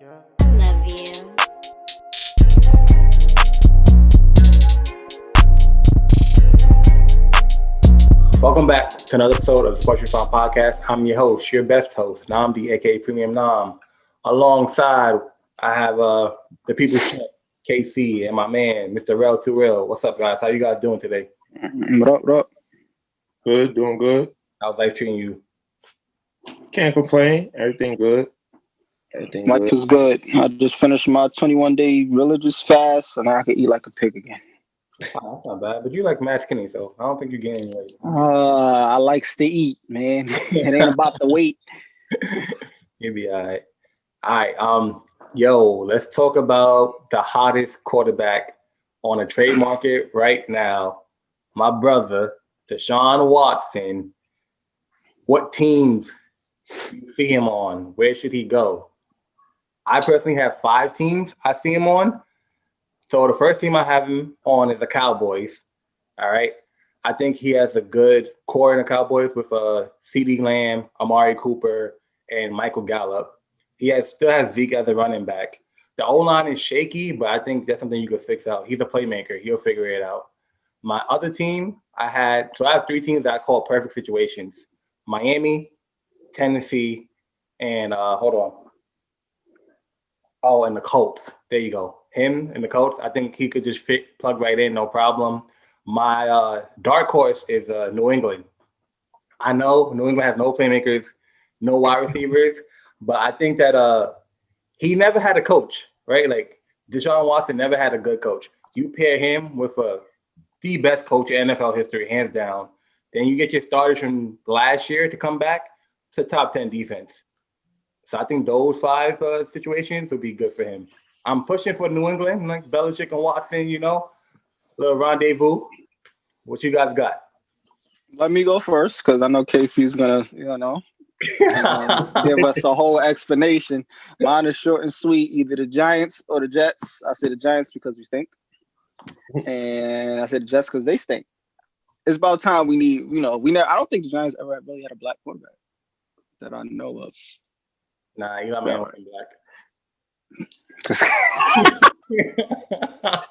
Love you. Welcome back to another episode of the Sports Redefined podcast. I'm your host, your best host, Nnamdi, aka Premium Nam. Alongside, I have the people's champ, KC, and my man, Mr. Rel to Real. What's up, guys? How you guys doing today? What up? Good, doing good. How's life treating you? Can't complain. Everything good. Everything Life good. is good. I just finished my 21-day religious fast, and I can eat like a pig again. Oh, that's not bad, but you like mad skinny, so I don't think you're gaining weight. I likes to eat, man. It ain't about the weight. You'll be all right. All right. Yo, let's talk about the hottest quarterback on the trade market right now. My brother, Deshaun Watson. What teams do you see him on? Where should he go? I personally have 5 teams I see him on. So the first team I have him on is the Cowboys. All right. I think he has a good core in the Cowboys with CeeDee Lamb, Amari Cooper, and Michael Gallup. Still has Zeke as a running back. The O-line is shaky, but I think that's something you could fix out. He's a playmaker. He'll figure it out. My other team, I have 3 teams that I call perfect situations. Miami, Tennessee, and hold on. Oh, and the Colts. There you go. Him and the Colts, I think he could just plug right in, no problem. My dark horse is New England. I know New England has no playmakers, no wide receivers, but I think that he never had a coach, right? Like Deshaun Watson never had a good coach. You pair him with the best coach in NFL history, hands down. Then you get your starters from last year to come back. It's a top 10 defense. So I think those 5 situations would be good for him. I'm pushing for New England, like Belichick and Watson, little rendezvous. What you guys got? Let me go first because I know Casey's gonna, give us a whole explanation. Mine is short and sweet. Either the Giants or the Jets. I say the Giants because we stink, and I say the Jets because they stink. It's about time we need. I don't think the Giants ever really had a black quarterback that I know of. Nah, you know, man, wasn't black.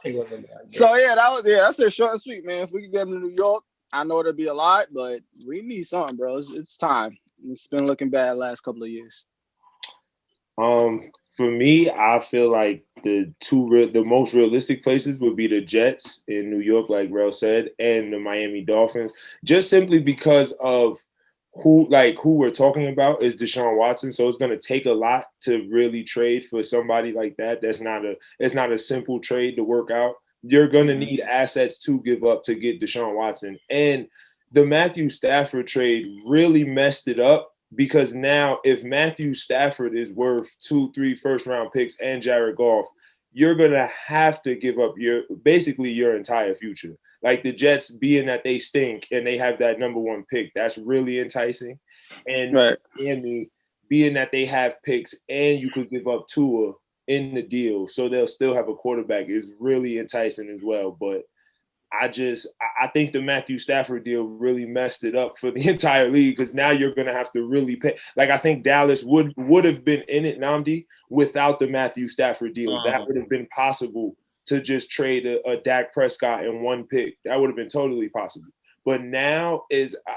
He wasn't black. So that's it, short and sweet, man. If we could get him to New York, I know it'll be a lot, but we need something, bro. It's time. It's been looking bad last couple of years. For me, I feel like the most realistic places would be the Jets in New York, like Rel said, and the Miami Dolphins, just simply because of who we're talking about is Deshaun Watson. So it's going to take a lot to really trade for somebody like that. It's not a simple trade to work out. You're going to need assets to give up to get Deshaun Watson. And the Matthew Stafford trade really messed it up because now if Matthew Stafford is worth 2-3 first-round picks and Jared Goff, you're going to have to give up your entire future. Like the Jets, being that they stink and they have that number 1 pick, that's really enticing. And Miami, being that they have picks and you could give up Tua in the deal, so they'll still have a quarterback, is really enticing as well. But I think the Matthew Stafford deal really messed it up for the entire league because now you're going to have to really pay. Like I think Dallas would have been in it, Nnamdi, without the Matthew Stafford deal. That would have been possible to just trade a Dak Prescott and 1 pick. That would have been totally possible. But now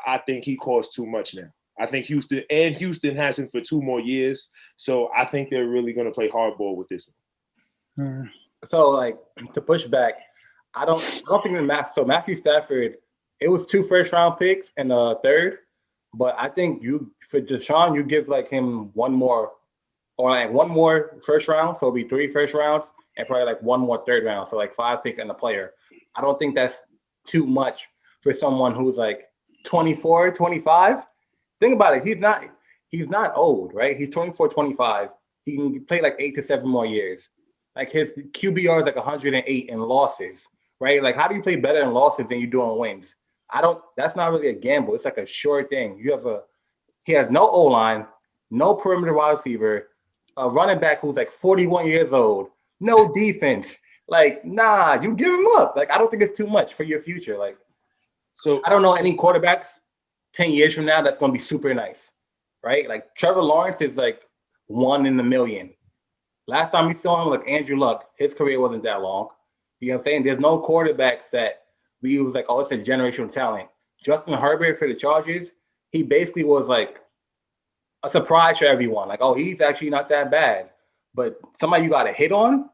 I think he costs too much now. I think Houston has him for 2 more years. So I think they're really going to play hardball with this one. So like to push back, I don't think Matthew Stafford, it was 2 first-round picks and a 3rd, but I think for Deshaun, you give like him 1 more or like 1 more first round, so it'll be 3 first rounds and probably like 1 more 3rd round, so like 5 picks and a player. I don't think that's too much for someone who's like 24, 25. Think about it. He's not old, right? He's 24, 25. He can play like 8 to 7 more years. Like his QBR is like 108 in losses. Right? Like, how do you play better in losses than you do in wins? That's not really a gamble. It's like a sure thing. He has no O-line, no perimeter wide receiver, a running back who's like 41 years old, no defense. Like, nah, you give him up. Like, I don't think it's too much for your future. Like, so I don't know any quarterbacks 10 years from now that's going to be super nice, right? Like, Trevor Lawrence is like 1 in a million. Last time we saw him, like Andrew Luck, his career wasn't that long. You know what I'm saying? There's no quarterbacks that we was like, oh, it's a generational talent. Justin Herbert for the Chargers, he basically was like a surprise for everyone. Like, oh, he's actually not that bad. But somebody you got to hit on,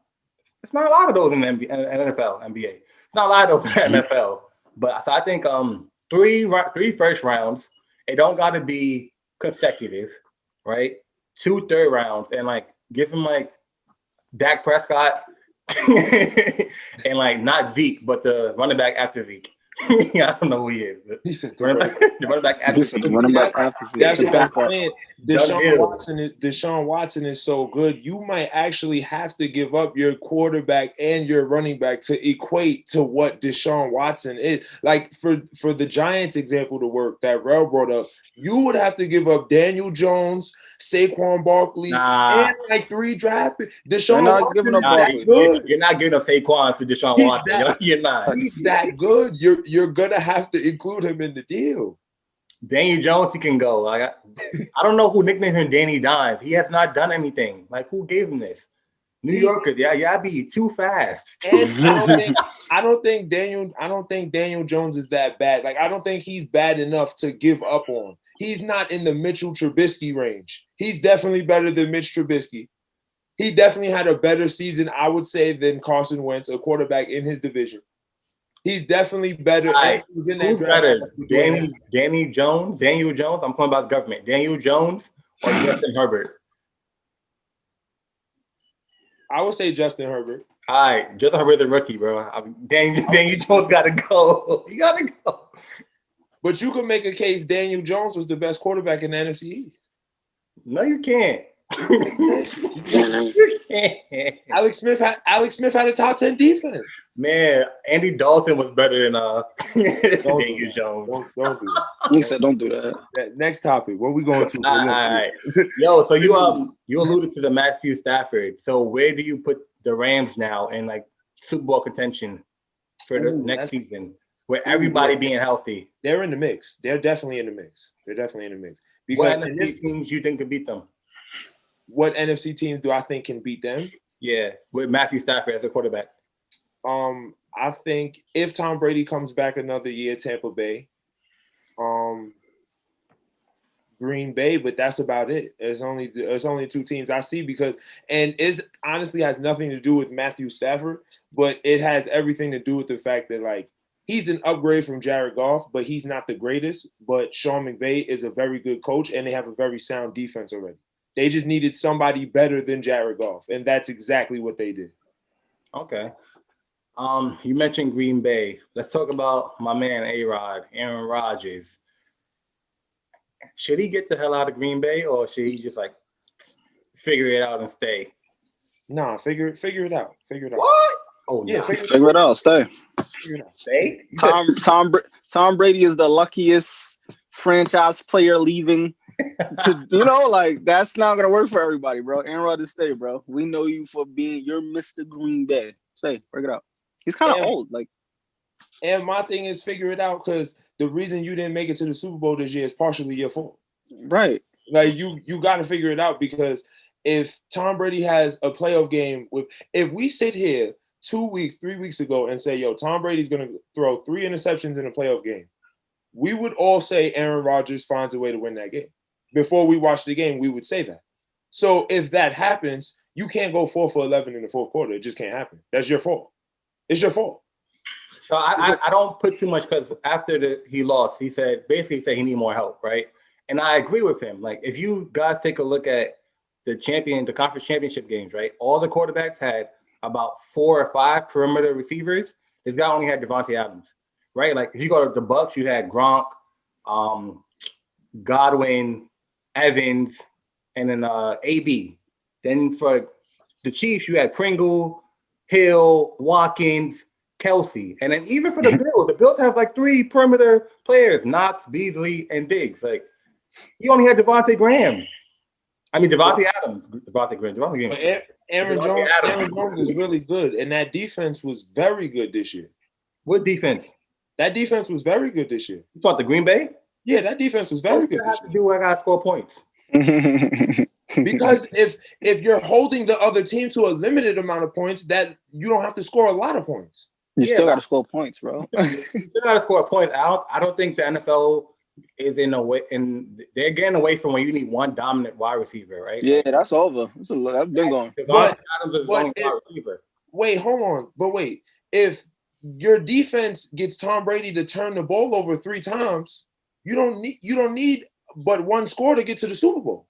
it's not a lot of those in the NFL, NBA. It's not a lot of those in the NFL. But I think three first rounds, it don't got to be consecutive, right? 2 third rounds, and like give him like Dak Prescott and like not Zeke, but the running back after Zeke. I don't know who he is. The running back after Zeke. That's what I'm saying. Deshaun Watson is so good. You might actually have to give up your quarterback and your running back to equate to what Deshaun Watson is. Like for the Giants example to work that Rel brought up, you would have to give up Daniel Jones, Saquon Barkley, and like 3 draft picks. Deshaun Watson is that good. You're not giving up Saquon for Deshaun Watson. You're not. He's that good. You're gonna have to include him in the deal. Daniel Jones, he can go. Like, I don't know who nicknamed him Danny Dimes. He has not done anything. Like, who gave him this? New Yorkers, yeah, I'd be too fast. And I don't think Daniel Jones is that bad. Like, I don't think he's bad enough to give up on. He's not in the Mitchell Trubisky range. He's definitely better than Mitch Trubisky. He definitely had a better season, I would say, than Carson Wentz, a quarterback in his division. He's definitely better. Right. Who's better? Daniel Jones? I'm talking about government. Daniel Jones or Justin Herbert? I would say Justin Herbert. All right. Justin Herbert's a rookie, bro. Daniel Jones got to go. You got to go. But you can make a case Daniel Jones was the best quarterback in the NFC East. No, you can't. Alex Smith had a top 10 defense. Man, Andy Dalton was better than Daniel Jones. Don't do that. He said, "Don't do that." Next topic. What are we going to? All right. Yo, so you alluded to the Matthew Stafford. So where do you put the Rams now in like Super Bowl contention for the next season? Where everybody being healthy, they're in the mix. They're definitely in the mix. Because what NFC teams you think could beat them? What NFC teams do I think can beat them? Yeah, with Matthew Stafford as a quarterback. I think if Tom Brady comes back another year, Tampa Bay, Green Bay, but that's about it. There's only 2 teams I see and it honestly has nothing to do with Matthew Stafford, but it has everything to do with the fact that like he's an upgrade from Jared Goff, but he's not the greatest. But Sean McVay is a very good coach, and they have a very sound defense already. They just needed somebody better than Jared Goff, and that's exactly what they did. Okay. You mentioned Green Bay. Let's talk about my man A-Rod, Aaron Rodgers. Should he get the hell out of Green Bay, or should he just like figure it out and stay? Nah, figure it out. What? Oh yeah, figure it out. Stay. Stay. Tom Brady is the luckiest franchise player leaving. That's not gonna work for everybody, bro. Aaron Rodgers, stay, bro. We know you for being your Mr. Green Bay. Stay, break it out. He's kind of old, like. And my thing is figure it out because the reason you didn't make it to the Super Bowl this year is partially your fault. Right. Like you got to figure it out because if Tom Brady has a playoff game if we sit here 3 weeks ago and say, yo, Tom Brady's gonna throw 3 interceptions in a playoff game, we would all say Aaron Rodgers finds a way to win that game. Before we watch the game, we would say that. So if that happens, you can't go 4 for 11 in the fourth quarter. It just can't happen. That's your fault. It's your fault. So I don't put too much because after he lost, he basically said he need more help, right? And I agree with him. Like if you guys take a look at the conference championship games, right? All the quarterbacks had about 4 or 5 perimeter receivers. This guy only had Devontae Adams, right? Like if you go to the Bucks, you had Gronk, Godwin, Evans, and then AB. Then for the Chiefs, you had Pringle, Hill, Watkins, Kelsey. And then even for the Bills have like 3 perimeter players, Knox, Beasley, and Diggs. Like you only had Devontae Adams. Aaron Jones is really good, and that defense was very good this year. What defense? That defense was very good this year. You thought the Green Bay? Yeah, that defense was very good. What does that have to do? I got to score points. Because if you're holding the other team to a limited amount of points, that you don't have to score a lot of points. You still got to score points, bro. You still got to score points. I don't think the NFL is in a way, and they're getting away from when you need one dominant wide receiver, right? Yeah, that's over. That's been going. Devontae Adams is only wide receiver. Wait, hold on. But wait, if your defense gets Tom Brady to turn the ball over 3 times, you don't need but one score to get to the Super Bowl.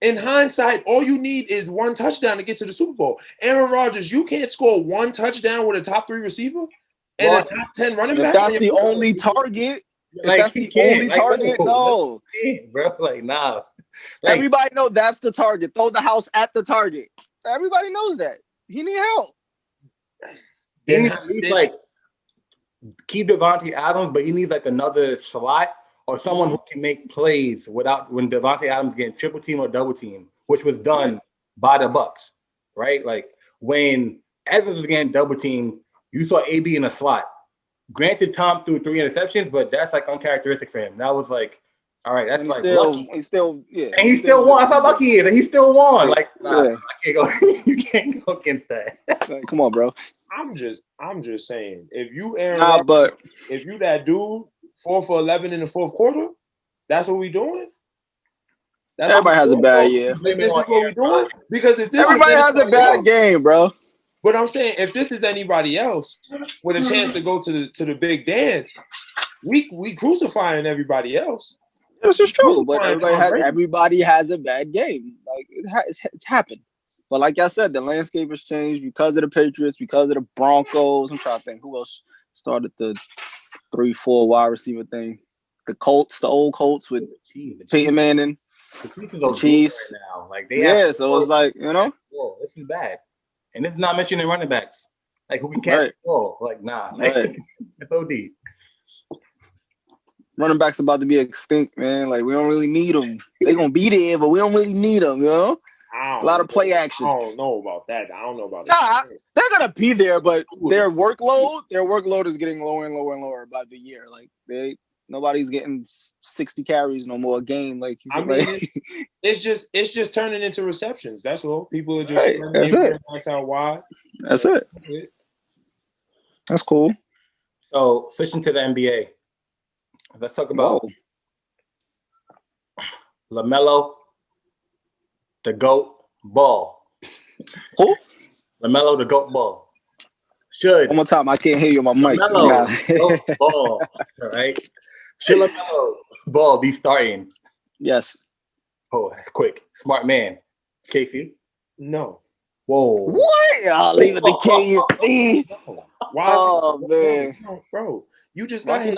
In hindsight, all you need is one touchdown to get to the Super Bowl. Aaron Rodgers, you can't score one touchdown with a top 3 receiver and a top 10 running back. If that's the only target, no. Bro, like, nah. Like, everybody know that's the target. Throw the house at the target. Everybody knows that. He need help. He needs like keep Devontae Adams, but he needs like another slot or someone who can make plays without when Devontae Adams getting triple team or double team, which was done by the Bucks, right? Like when Evans was getting double team, you saw AB in a slot. Granted, Tom threw 3 interceptions, but that's like uncharacteristic for him. That was like, all right, that's like lucky. He still won. That's how lucky he is, and he still won. Like, nah, I can't go. You can't go against that. Like, come on, bro. I'm just saying, if you if you that dude 4 for 11 in the fourth quarter, that's what we doing. Everybody has a bad year. This is what we doing because if this everybody has a bad game, bro. But I'm saying, if this is anybody else with a chance to go to the big dance, we crucifying everybody else. This is true, but everybody has a bad game. Like it's happened. But like I said, the landscape has changed because of the Patriots, because of the Broncos. I'm trying to think who else started the 3-4 wide receiver thing. The Colts, the old Colts with Peyton Manning, the Chiefs. Right now. Like so it was like, you know, whoa, this is bad. And this is not mentioning running backs, like who can catch the ball. Like, nah, it's OD. Running backs about to be extinct, man. Like we don't really need them. They're gonna be there, but we don't really need them. You know, a lot of play action. I don't know about that. I don't know about that. Nah, they're gonna be there, but their workload is getting lower and lower and lower by the year. Like nobody's getting 60 carries no more a game. Like I mean, it's just turning into receptions. That's all. People are just that's it. Out wide. That's it. That's cool. So switching to the NBA, let's talk about Lamelo, the GOAT Ball. Who? Lamelo, the GOAT Ball. One more time. I can't hear you on my mic. Lamelo, GOAT Ball. All right. Should Lamelo Ball be starting? Yes. Oh, that's quick. Smart man. Casey? No. Whoa. What? Y'all leave it to KC. Why? Man. No, bro. You just got here.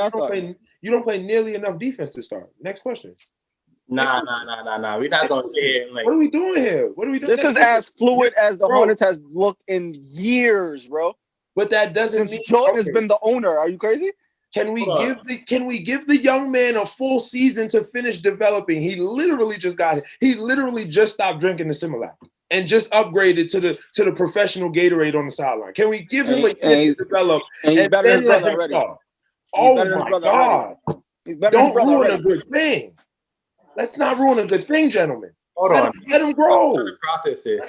You don't play nearly enough defense to start. Next question. Nah. We're not going to say it. Like, what are we doing here? What are we doing? This is as fluid as the Hornets has looked in years, bro. But that doesn't mean Jordan has been the owner. Are you crazy? Can we give the young man a full season to finish developing? He literally just got it. He literally just stopped drinking the Similac and just upgraded to the professional Gatorade on the sideline. Can we give him a year to develop and then let him start? Oh my God! Don't ruin a good thing. Let's not ruin a good thing, gentlemen. Hold on. Let him grow. The process is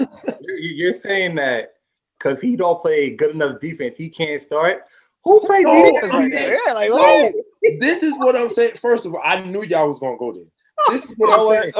you're saying that because he don't play good enough defense, he can't start. Who played defense right there? Yeah, like what? This is what I'm saying. First of all, I knew y'all was gonna go there. This is what I'm saying.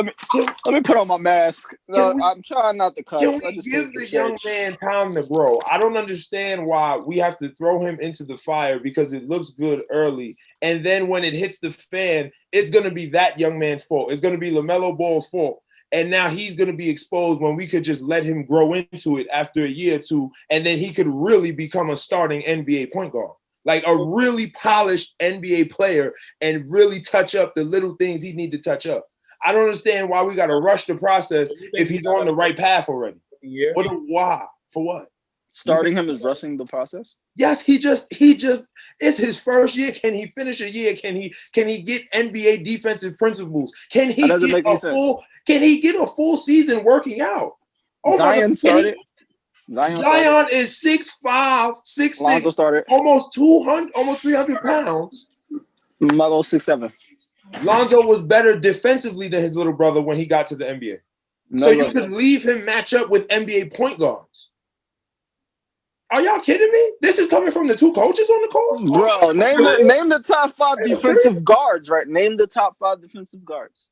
Let me put on my mask. I'm trying not to cuss. Can we give the young man time to grow? I don't understand why we have to throw him into the fire because it looks good early, and then when it hits the fan, it's gonna be that young man's fault. It's gonna be Lamelo Ball's fault. And now he's going to be exposed when we could just let him grow into it after a year or two, and then he could really become a starting NBA point guard, like a really polished NBA player, and really touch up the little things he need to touch up. I don't understand why we got to rush the process if he's on the right path already. Why? For what? Starting him is rushing the process? Yes, he just it's his first year. Can he finish a year? Can he get NBA defensive principles? Can he get a full season working out? Oh, Zion started. Zion is 6'5", 6'6", started. almost 300 pounds. Melo 6'7". Lonzo was better defensively than his little brother when he got to the NBA. No, so you could leave him match up with NBA point guards. Are y'all kidding me? This is coming from the two coaches on the court? bro, name the top 5 defensive guards, right? Name the top 5 defensive guards.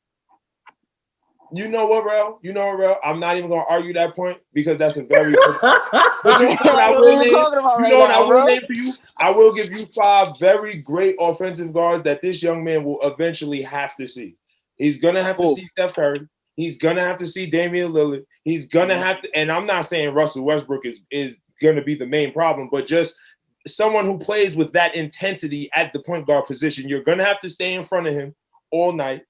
You know what, Rel? I'm not even gonna argue that point because that's a very. But you know what I will name? Talking about You know what I will name for you? I will give you 5 very great offensive guards that this young man will eventually have to see. He's gonna have to see Steph Curry. He's gonna have to see Damian Lillard. He's gonna have to, and I'm not saying Russell Westbrook is gonna be the main problem, but just someone who plays with that intensity at the point guard position. You're gonna have to stay in front of him all night.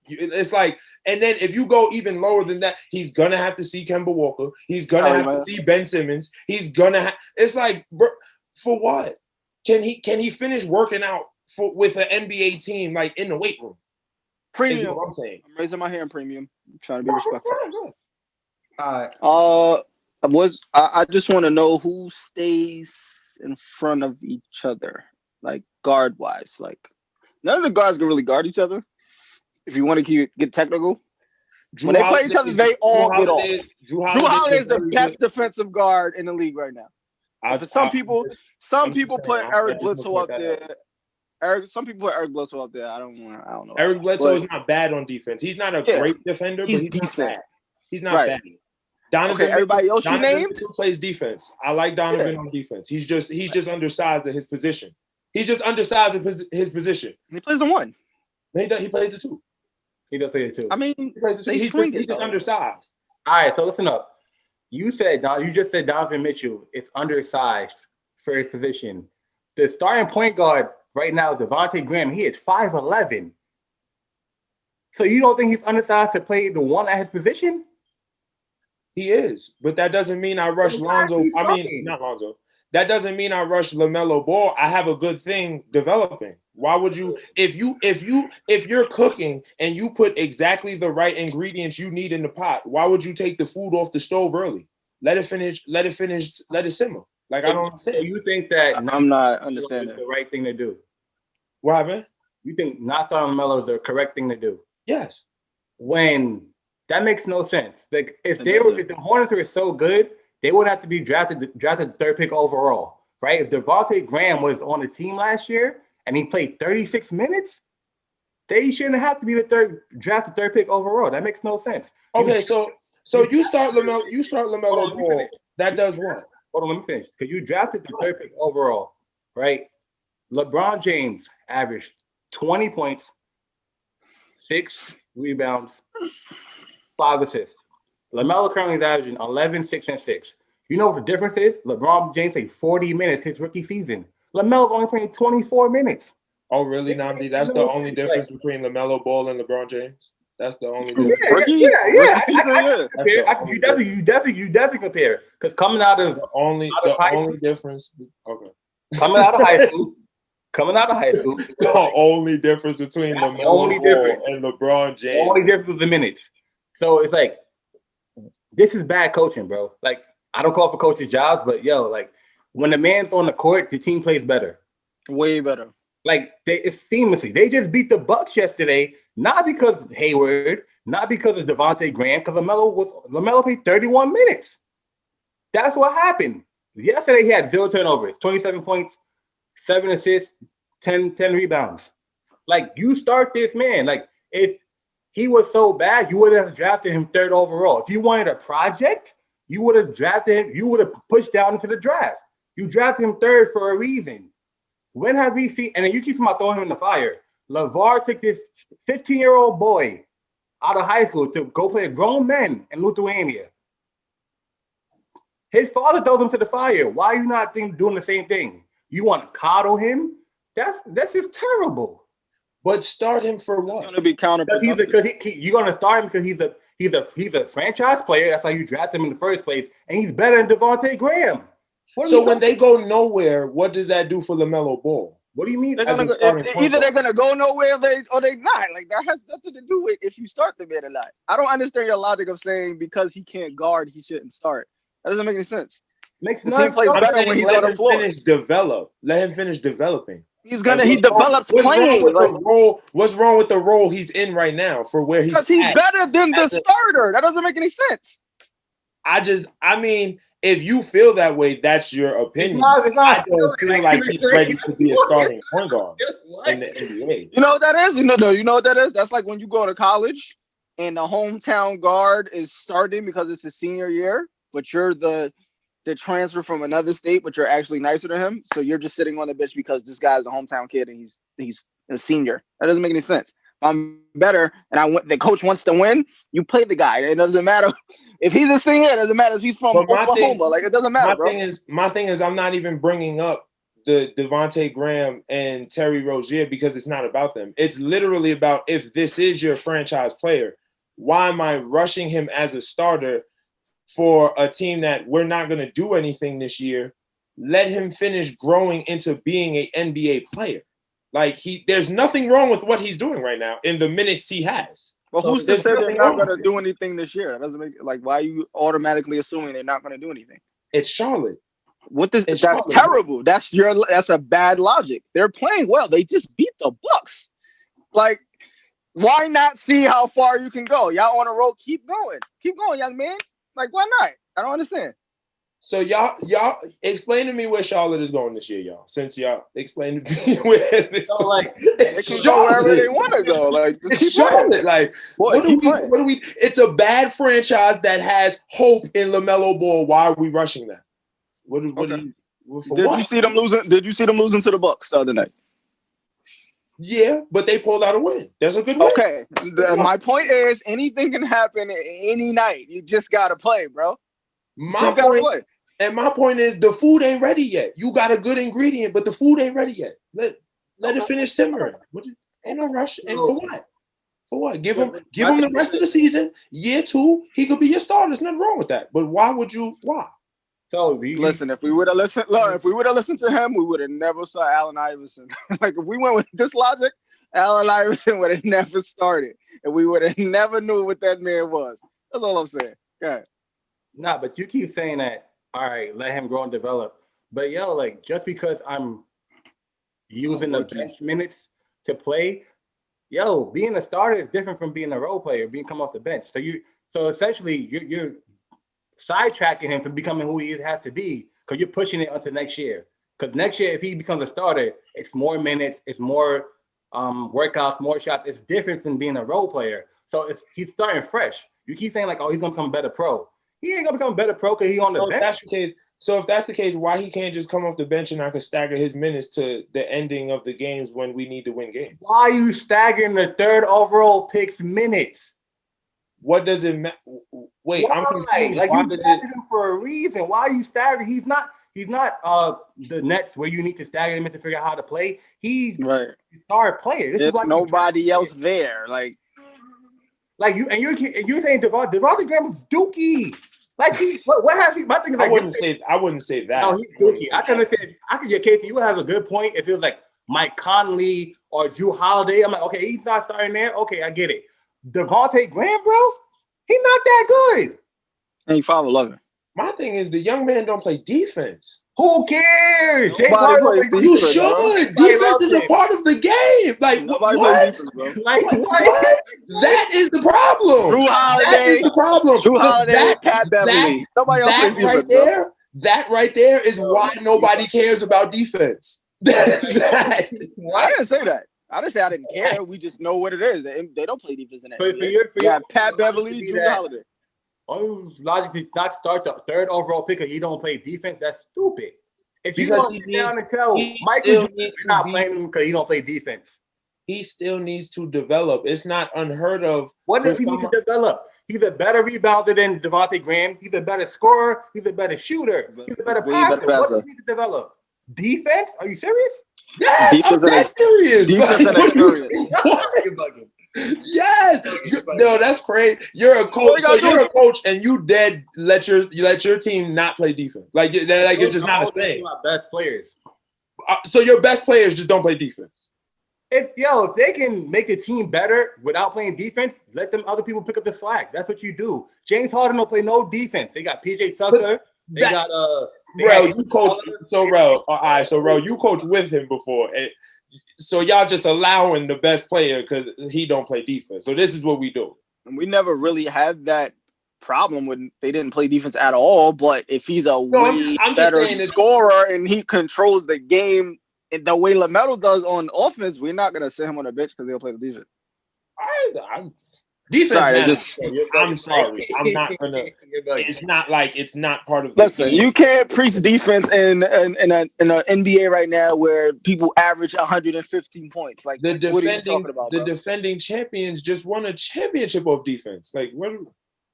It's like, and then if you go even lower than that, he's gonna have to see Kemba Walker. He's gonna have to see Ben Simmons. He's gonna it's like, bro, for what? Can he finish working out with an NBA team like in the weight room? Premium. What I'm saying. I'm raising my hand. Premium. I'm trying to be respectful. All right. I just want to know who stays in front of each other, like guard wise. Like none of the guards can really guard each other. If you want to get technical, when they play each other, they all get off. Drew Holiday is the best defensive guard in the league right now. Some people put Eric Bledsoe up there. Some people put Eric Bledsoe up there. I don't know. Eric Bledsoe is not bad on defense. He's not a great defender, but he's decent. Not bad. He's not bad. Donovan, everybody else you named plays defense. I like Donovan on defense. He's just undersized at his position. He's just undersized at his position. He plays the 1. He plays the 2. He does play the 2. I mean, he's just undersized. All right, so listen up. You just said Donovan Mitchell is undersized for his position. The starting point guard right now, Devontae Graham, he is 5'11". So you don't think he's undersized to play the 1 at his position? He is, but that doesn't mean I rush Lonzo. Not Lonzo. That doesn't mean I rush LaMelo Ball. I have a good thing developing. Why would you, if you're cooking and you put exactly the right ingredients you need in the pot, why would you take the food off the stove early? Let it simmer. Like, I don't understand. So you think that I'm not understanding the right thing to do? What happened? You think not starting LaMelo is the correct thing to do? Yes. When that makes no sense. Like if the Hornets were so good, they would have to be drafted the 3rd pick overall, right? If Devontae Graham was on the team last year and he played 36 minutes, they shouldn't have to be drafted 3rd pick overall. That makes no sense. Okay, so you start LaMelo Ball. That does what? Hold on, let me finish. Because you drafted the 3rd pick overall, right? LeBron James averaged 20 points, 6 rebounds, 5 assists. LaMelo currently is averaging 11, 6, and 6. You know what the difference is? LeBron James played 40 minutes his rookie season. LaMelo's only playing 24 minutes. Oh, really, Nnamdi? That's the only difference between LaMelo Ball and LeBron James? That's the only difference. You definitely compare. Because coming out of the only difference. Okay. Coming out of high school. The only difference between LaMelo Ball and LeBron James. The only difference is the minutes. So it's like, this is bad coaching, bro. Like, I don't call for coaches' jobs, but like when the man's on the court, the team plays better. Way better. Like it's seamlessly. They just beat the Bucks yesterday, not because of Hayward, not because of Devontae Graham, because LaMelo played 31 minutes. That's what happened. Yesterday he had 0 turnovers, 27 points, 7 assists, 10 rebounds. Like, you start this man. Like, if he was so bad, you would have drafted him 3rd overall. If you wanted a project, you would have drafted him. You would have pushed down into the draft. You drafted him 3rd for a reason. When have we seen? And then you keep throwing him in the fire. LeVar took this 15-year-old boy out of high school to go play grown men in Lithuania. His father throws him to the fire. Why are you not doing the same thing? You want to coddle him? That's just terrible. But start him for what? It's going to be counterproductive. You're going to start him because he's a franchise player. That's how you draft him in the first place, and he's better than Devontae Graham. So when they go nowhere, what does that do for LaMelo Ball? What do you mean? Either they're going to go nowhere or they not. Like, that has nothing to do with if you start the man or not. I don't understand your logic of saying because he can't guard, he shouldn't start. That doesn't make any sense. The team plays better when he's on the floor. Let him finish developing. He develops playing. What's wrong with the role he's in right now for where he's because he's better than the starter. That doesn't make any sense. I mean, if you feel that way, that's your opinion. I don't feel like he's ready to be a starting point guard in the NBA. You know what that is? You know what that is? That's like when you go to college and the hometown guard is starting because it's his senior year, but you're the transfer from another state, but you're actually nicer to him. So you're just sitting on the bench because this guy's a hometown kid and he's a senior. That doesn't make any sense. If I'm better and the coach wants to win, you play the guy. It doesn't matter if he's a senior. It doesn't matter if he's from Oklahoma. It doesn't matter, bro. My thing is, I'm not even bringing up the Devontae Graham and Terry Rozier because it's not about them. It's literally about if this is your franchise player, why am I rushing him as a starter for a team that we're not going to do anything this year? Let him finish growing into being an NBA player. Like there's nothing wrong with what he's doing right now in the minutes he has. Well, who's to say they're not going to do anything this year? That doesn't make why are you automatically assuming they're not going to do anything? It's Charlotte. That's Charlotte. Terrible. That's a bad logic. They're playing well. They just beat the Bucks. Like, why not see how far you can go? Y'all on a roll. Keep going, young man. Like, why not? I don't understand. So y'all explain to me where Charlotte is going this year, y'all. Since y'all explained to me where this, so like they can go wherever they want to go. Like, just keep Charlotte. playing. Like, what do we? It's a bad franchise that has hope in Lamelo Ball. Why are we rushing that? Did you see them losing? Did you see them losing to the Bucks the other night? Yeah, but they pulled out a win. That's a good win. Okay. My point is, anything can happen any night. You just gotta play, bro. My point is, the food ain't ready yet. You got a good ingredient, but the food ain't ready yet. Let it finish simmering. Ain't no rush. And for what? For what? Give him the rest of the season. Year 2, he could be your starter. There's nothing wrong with that. But why would you? Why? So listen, if we would have listened to him, we would have never saw Allen Iverson. Like, if we went with this logic, Allen Iverson would have never started, and we would have never knew what that man was. That's all I'm saying. Go ahead. Nah, but you keep saying that. All right, let him grow and develop. But like, just because I'm using the bench minutes to play, being a starter is different from being a role player, come off the bench. So essentially, you're sidetracking him from becoming who he has to be because you're pushing it until next year. Because next year, if he becomes a starter, it's more minutes, it's more workouts, more shots. It's different than being a role player. So he's starting fresh. You keep saying like, oh, he's gonna become a better pro. He ain't gonna become a better pro because he's on the bench. If that's the case, why he can't just come off the bench and I can stagger his minutes to the ending of the games when we need to win games? Why are you staggering the 3rd overall pick's minutes? What does it matter? Wait, I'm confused. Like, you staggered him for a reason. Why are you staggering? He's not the Nets where you need to stagger him to figure out how to play. He's a star player. There's nobody else there. Like you, and you're saying Devontae Graham was dookie. Like, what has he? My thing is, like, I wouldn't say that. No, he's dookie. I can understand. I could get Casey. You would have a good point if it was like Mike Conley or Drew Holiday. I'm like, okay, he's not starting there. Okay, I get it. Devontae Graham, bro, he's not that good. And he 5'11". My thing is, the young man don't play defense. Who cares? You should. Defense is a part of the game. Like, what? Defense, what? That is the problem. Drew Holiday. That is the problem. Drew Holiday, Pat Beverly. Nobody else plays defense, That right there is why nobody cares about defense. I didn't say that. I didn't say I didn't care. We just know what it is. They don't play defense in that. Yeah, Pat Beverly, Drew Holiday. Logically, not start the 3rd overall pick because he don't play defense. That's stupid. If you want to sit down and tell Michael you're not playing him because he don't play defense, he still needs to develop. It's not unheard of. What does he need to develop? He's a better rebounder than Devontae Graham. He's a better scorer. He's a better shooter. He's a better passer. What does he need to develop? Defense? Are you serious? Yes, I'm serious. Defense and experience. Yes. No, that's crazy. You're a coach. So you're a coach, and you let your team not play defense. Like it's just not a thing. My best players. So your best players just don't play defense. If they can make the team better without playing defense, let them other people pick up the slack. That's what you do. James Harden don't play no defense. They got PJ Tucker. They got Bro, you coach. So Ro, all right. So Ro, you coached with him before. So y'all just allowing the best player because he don't play defense. So this is what we do. And we never really had that problem when they didn't play defense at all. But if he's a way better scorer and he controls the game in the way Lamelo does on offense, we're not gonna sit him on a bench because he'll play the defense. Defense. I'm sorry. I'm not gonna. It's not part of. Listen, you can't preach defense in an NBA right now where people average 115 points. Like, what are you talking about? The defending champions just won a championship of defense. Like, what?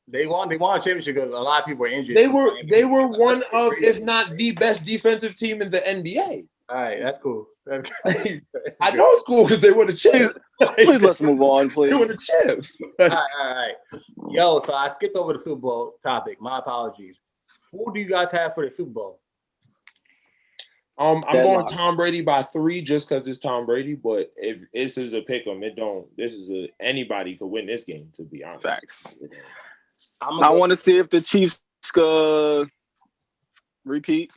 They won a championship because a lot of people were injured. They were one of, if not the best defensive team in the NBA. All right, that's cool. I know it's cool because they won a chip. Please let's move on, please. They won a chip. All right. Yo, so I skipped over the Super Bowl topic. My apologies. Who do you guys have for the Super Bowl? I'm going Tom Brady by 3 just because it's Tom Brady. But if this is a pick 'em, anybody could win this game. To be honest, facts. I want to see if the Chiefs repeat.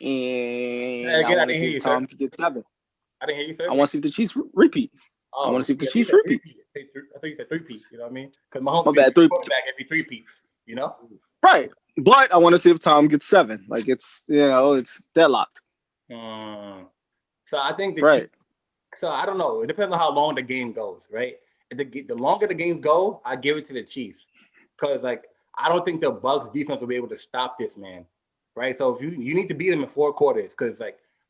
And I want to see if Tom can get 7. I didn't hear you say. I want to see if the Chiefs repeat. I want to see if the Chiefs repeat. I thought you said 3-peat. You know what I mean? Because Mahomes my bad, 3 back every 3-peat. You know? Right. But I want to see if Tom gets 7. Like it's it's deadlocked. So I think so I don't know. It depends on how long the game goes, right? If the longer the games go, I give it to the Chiefs because I don't think the Bucs defense will be able to stop this man. Right, so if you need to beat them in 4 quarters because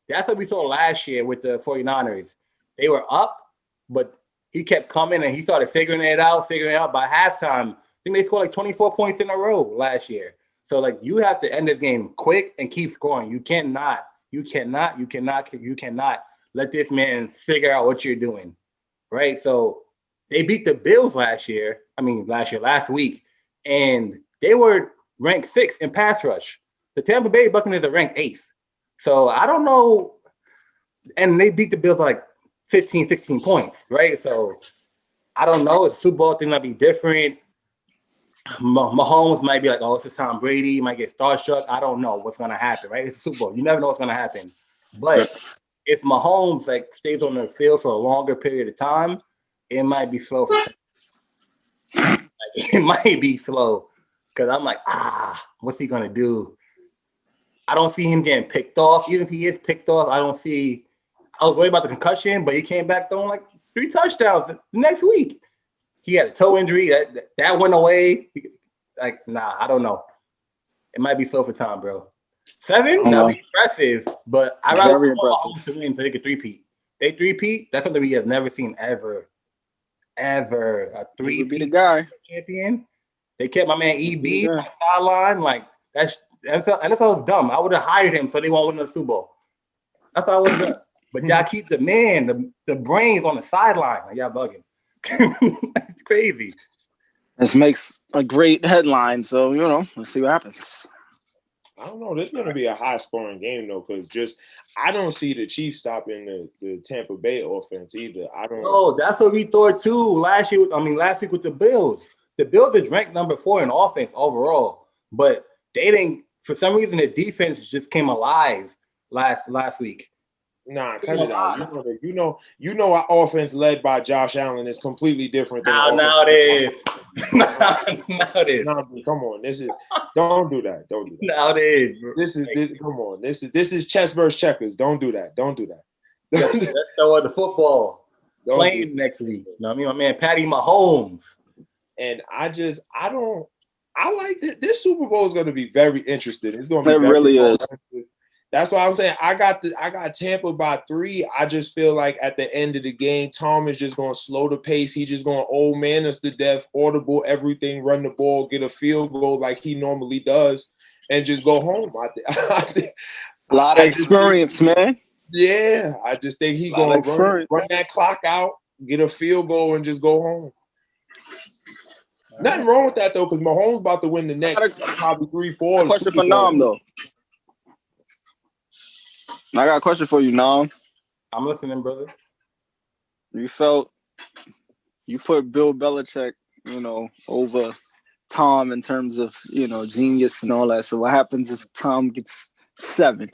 that's what we saw last year with the 49ers. They were up, but he kept coming and he started figuring it out by halftime. I think they scored 24 points in a row last year. So you have to end this game quick and keep scoring. You cannot let this man figure out what you're doing. Right? So they beat the Bills last week, and they were ranked 6th in pass rush. The Tampa Bay Buccaneers are ranked 8th. So I don't know. And they beat the Bills by 15, 16 points, right? So I don't know. It's a Super Bowl thing might be different. Mahomes might be this is Tom Brady. He might get starstruck. I don't know what's going to happen, right? It's a Super Bowl. You never know what's going to happen. But if Mahomes stays on the field for a longer period of time, it might be slow. It might be slow. Because I'm what's he going to do? I don't see him getting picked off. Even if he is picked off, I was worried about the concussion, but he came back throwing 3 touchdowns the next week. He had a toe injury. That went away. I don't know. It might be slow for Tom, bro. 7? That'd be impressive, but I'd rather Mahomes to win so they could 3-peat. They 3-peat, that's something we have never seen ever. A 3-peat be the guy. Champion. They kept my man EB on the sideline. That's NFL is dumb. I would have hired him so they won't win the Super Bowl. That's all I would have done. But y'all keep the man, the brains on the sideline. Y'all bugging. It's crazy. This makes a great headline. So, let's see what happens. I don't know. This is going to be a high-scoring game, though, because I don't see the Chiefs stopping the Tampa Bay offense either. I don't. Oh, that's what we thought, too. Last week with the Bills. The Bills is ranked number 4 in offense overall. But they didn't. For some reason, the defense just came alive last week. Nah, cut it out. You know, our offense led by Josh Allen is completely different. Now it is. Now it is. Come on, don't do that. Don't do that. Now it is. Bro. Come on. This is chess versus checkers. Don't do that. Let's throw the football. Playing next week. You know what I mean? My man Patty Mahomes. And I like this. This Super Bowl is going to be very interesting. It's going to be really is. That's why I'm saying I got Tampa by 3. I just feel like at the end of the game, Tom is just going to slow the pace. He's just going to old man us to death, audible everything, run the ball, get a field goal like he normally does, and just go home. I think a lot of experience, man. Yeah, I just think he's going to run that clock out, get a field goal, and just go home. Nothing wrong with that, though, because Mahomes about to win the next probably 3-4. Question for Nnam, though. I got a question for you, Nnam. I'm listening, brother. You felt you put Bill Belichick, over Tom in terms of, genius and all that. So what happens if Tom gets 7?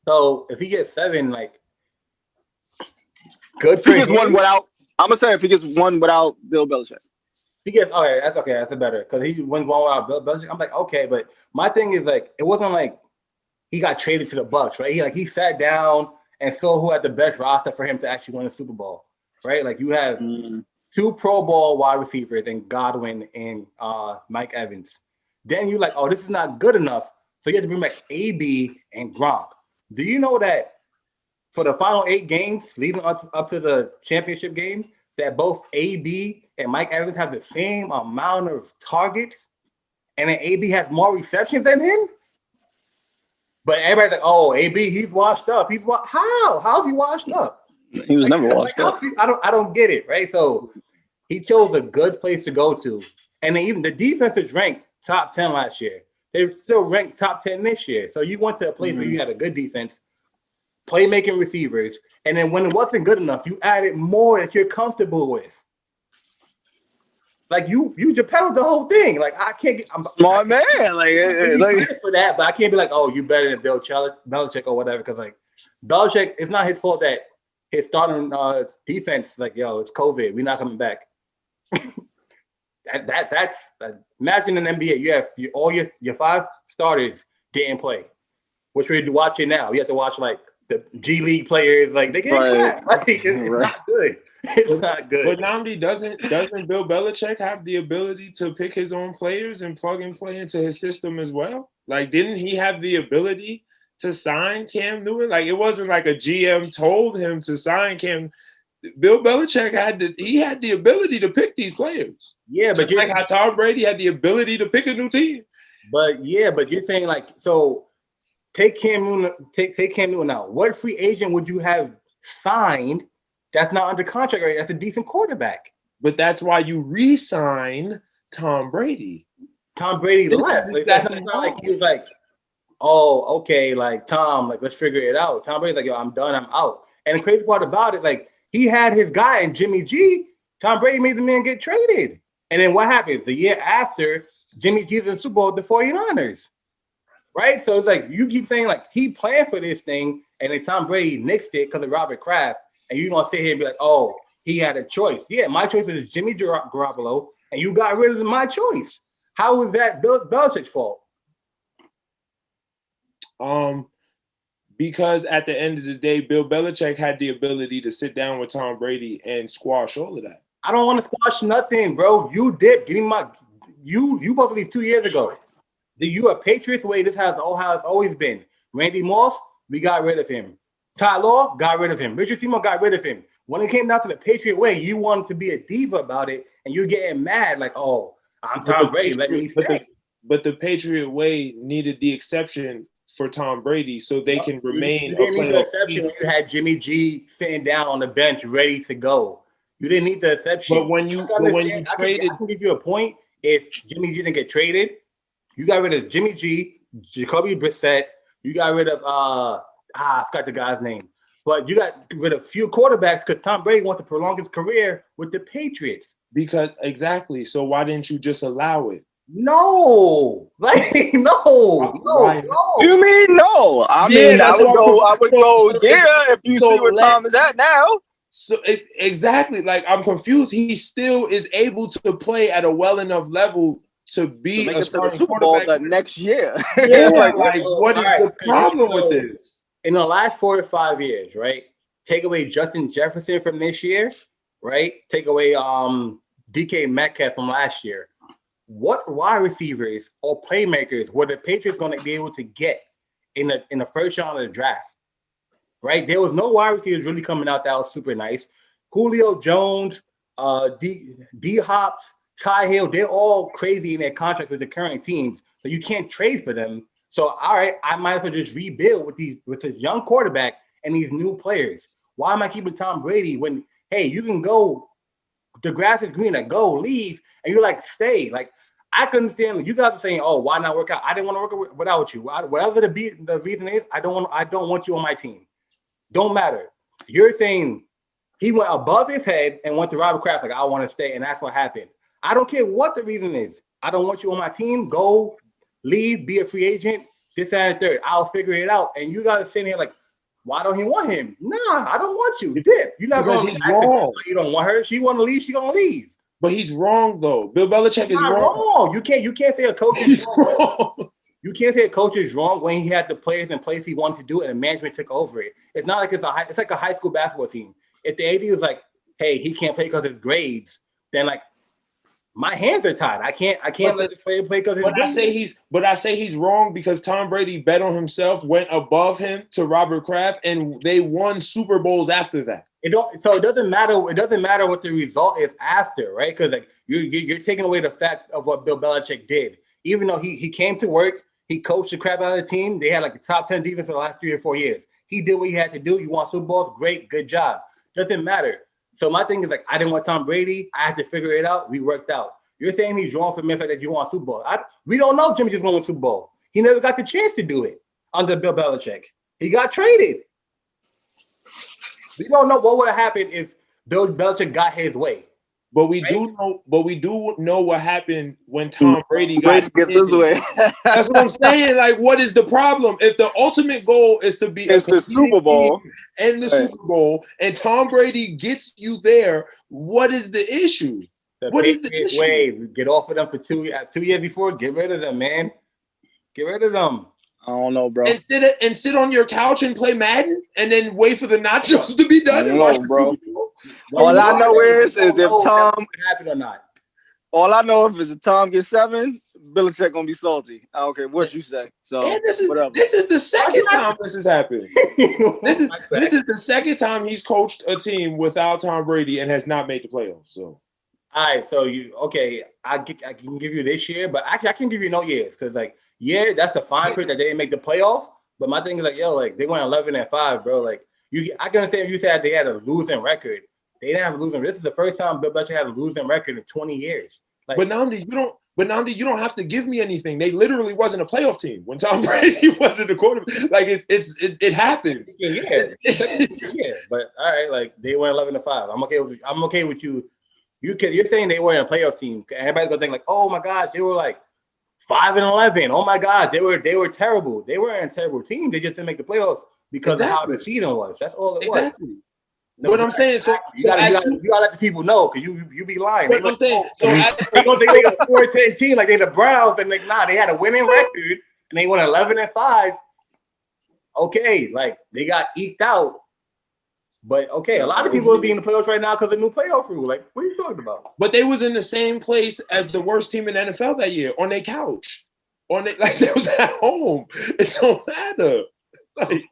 So if he gets 7, Good If for he gets him. one without, I'm gonna say if he gets one without Bill Belichick. He gets okay. That's okay. That's a better because he wins one without Bill Belichick. I'm like, okay, but my thing is like, it wasn't like he got traded to the Bucks, right? He sat down and saw who had the best roster for him to actually win a Super Bowl, right? Like you have two Pro Bowl wide receivers in Godwin and Mike Evans. Then you're like, oh, this is not good enough, so you have to bring back AB and Gronk. Do you know that for the final 8 games leading up to the championship game, that both AB and Mike Evans have the same amount of targets, and then AB has more receptions than him? But everybody's like, oh, AB, he's washed up. How is he washed up? He was never washed up. I don't get it, right? So he chose a good place to go to. And then even the defense is ranked top 10 last year. They're still ranked top 10 this year. So you went to a place where you had a good defense, playmaking receivers, and then when it wasn't good enough, you added more that you're comfortable with. Like you pedaled the whole thing. Like I can't get Smart man. Like for that, but I can't be like, oh, you better than Bill Belichick or whatever. Because like Belichick, it's not his fault that his starting defense, like, yo, it's COVID, we're not coming back. That's imagine in the NBA, you have all your 5 starters didn't play, which we're watching now. You have to watch like the G League players, like they can't like it's not good. It's not good. But Nnamdi, doesn't Bill Belichick have the ability to pick his own players and plug and play into his system as well? Like, didn't he have the ability to sign Cam Newton? Like, it wasn't like a GM told him to sign Cam. Bill Belichick had the ability to pick these players. Yeah, but just like how Tom Brady had the ability to pick a new team. But you're saying like, so take Cam Newton out. What free agent would you have signed that's not under contract, right? That's a decent quarterback. But that's why you re-sign Tom Brady. Tom Brady left. Like, exactly. It's not like he was like, oh, okay, like Tom, like let's figure it out. Tom Brady's like, yo, I'm done, I'm out. And the crazy part about it, like he had his guy in Jimmy G. Tom Brady made the man get traded. And then what happens? The year after, Jimmy G's in the Super Bowl with the 49ers. Right? So it's like you keep saying like he planned for this thing, and then Tom Brady nixed it because of Robert Kraft. And you're going to sit here and be like, oh, he had a choice. Yeah, my choice was Jimmy Garoppolo, and you got rid of my choice. How was that Bill Belichick's fault? Because at the end of the day, Bill Belichick had the ability to sit down with Tom Brady and squash all of that. I don't want to squash nothing, bro. You did. Give me my – you supposed to leave 2 years ago. You a Patriots way. This has how it's always been. Randy Moss, we got rid of him. Ty Law, got rid of him. Richard Seymour got rid of him. When it came down to the Patriot way, you wanted to be a diva about it, and you're getting mad like, oh, I'm Tom Brady. Let me stay. But the Patriot way needed the exception for Tom Brady so they can remain. You didn't need the exception when you had Jimmy G sitting down on the bench ready to go. You didn't need the exception. But when you traded, I can give you a point. If Jimmy G didn't get traded, you got rid of Jimmy G, Jacoby Brissett. You got rid of I forgot the guy's name. But you got rid of a few quarterbacks because Tom Brady wants to prolong his career with the Patriots. Because exactly. So why didn't you just allow it? No. Like no. You mean no? I mean I would go if you see where Tom is at now. So exactly, like I'm confused. He still is able to play at a well enough level to be a starting Super Bowl the next year. Yeah, like what is the problem with this? In the last 4 to 5 years, right? Take away Justin Jefferson from this year, right? Take away DK Metcalf from last year. What wide receivers or playmakers were the Patriots going to be able to get in the first round of the draft? Right? There was no wide receivers really coming out that was super nice. Julio Jones, D Hops, Ty Hill, they're all crazy in their contracts with the current teams. So you can't trade for them. So, all right, I might as well just rebuild with this young quarterback and these new players. Why am I keeping Tom Brady when, hey, you can go, the grass is greener, go, leave, and you're like, stay. Like, I can understand you guys are saying, oh, why not work out? I didn't want to work without you. Whatever the reason is, I don't want you on my team. Don't matter. You're saying he went above his head and went to Robert Kraft, like, I want to stay, and that's what happened. I don't care what the reason is. I don't want you on my team. Go, leave, be a free agent, this, that, and the third. I'll figure it out. And you guys are sitting here like, Why don't he want him? Nah, I don't want you. Dip. You're not Because going to he's ask her, wrong. you don't want her. She want to leave. She gonna leave. But he's wrong though. Bill Belichick is Not wrong. wrong. You can't say a coach is He's wrong. wrong. You can't say a coach is wrong when he had the players in place he wanted to do it, and the management took over it. It's not like it's like a high school basketball team. If the AD is like, hey, he can't play because of his grades, then like my hands are tied. I can't let this player play because of his grades. I say he's wrong because Tom Brady bet on himself, went above him to Robert Kraft, and they won Super Bowls after that. So it doesn't matter. It doesn't matter what the result is after, right? Because like you're taking away the fact of what Bill Belichick did. Even though he came to work, he coached the crap out of the team. They had like the top 10 defense for the last 3 or 4 years. He did what he had to do. You won Super Bowls, great, good job. Doesn't matter. So my thing is like, I didn't want Tom Brady. I had to figure it out. We worked out. You're saying he's wrong for me that you want Super Bowl. We don't know if Jimmy's going to win Super Bowl. He never got the chance to do it under Bill Belichick. He got traded. We don't know what would have happened if Bill Belichick got his way. But we do know what happened when Tom Brady gets his way. That's what I'm saying. Like, what is the problem? If the ultimate goal is to be it's the Super Bowl and the Super Bowl, and Tom Brady gets you there, what is the issue? What is the issue? Wait, get off of them for 2 years before. Get rid of them, man. Get rid of them. I don't know, bro. And sit on your couch and play Madden, and then wait for the nachos to be done and watch the Super Bowl. All I know is if Tom happen or not. All I know if Tom gets 7, Belichick gonna be salty. I don't care what you say. So this is the second time this has happened. This is the second time he's coached a team without Tom Brady and has not made the playoffs. So, all right. So I can give you this year, but actually I can give you no years because that's the fine print that they didn't make the playoff. But my thing is they went 11-5, bro. Like I can understand if you said they had a losing record. They didn't have a losing. This is the first time Bill Belichick had a losing record in 20 years. Like, but Nnamdi, you don't have to give me anything. They literally wasn't a playoff team when Tom Brady wasn't the quarterback. Like it happened. Yeah. But all right, like they went 11-5. I'm okay with you. You're saying they weren't a playoff team. Everybody's gonna think like, oh my gosh, they were like 5-11. Oh my God, they were terrible. They weren't a terrible team. They just didn't make the playoffs because of how the season was. That's all it was. No, what I'm saying, so you gotta let the people know because you be lying. What I'm saying, they don't think they got a 4-10 team like they the Browns and they had a winning record and they won 11-5. Okay, like they got eked out, but okay, a lot of people will be in the playoffs right now because of the new playoff rule. Like, what are you talking about? But they was in the same place as the worst team in the NFL that year on their couch, they was at home. It don't matter. Like.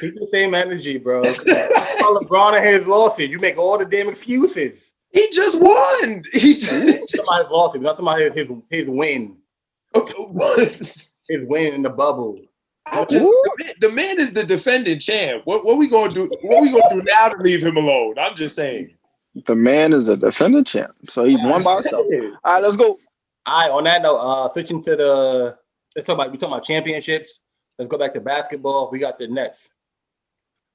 Keep the same energy, bro. LeBron and his losses. You make all the damn excuses. He just won. Somebody's losses. Not somebody his win. His win in the bubble. The man is the defending champ. What we gonna do? What we gonna do now to leave him alone? I'm just saying. The man is the defending champ, so he won by himself. All right, let's go. All right. On that note, switching to we talking about championships. Let's go back to basketball. We got the Nets.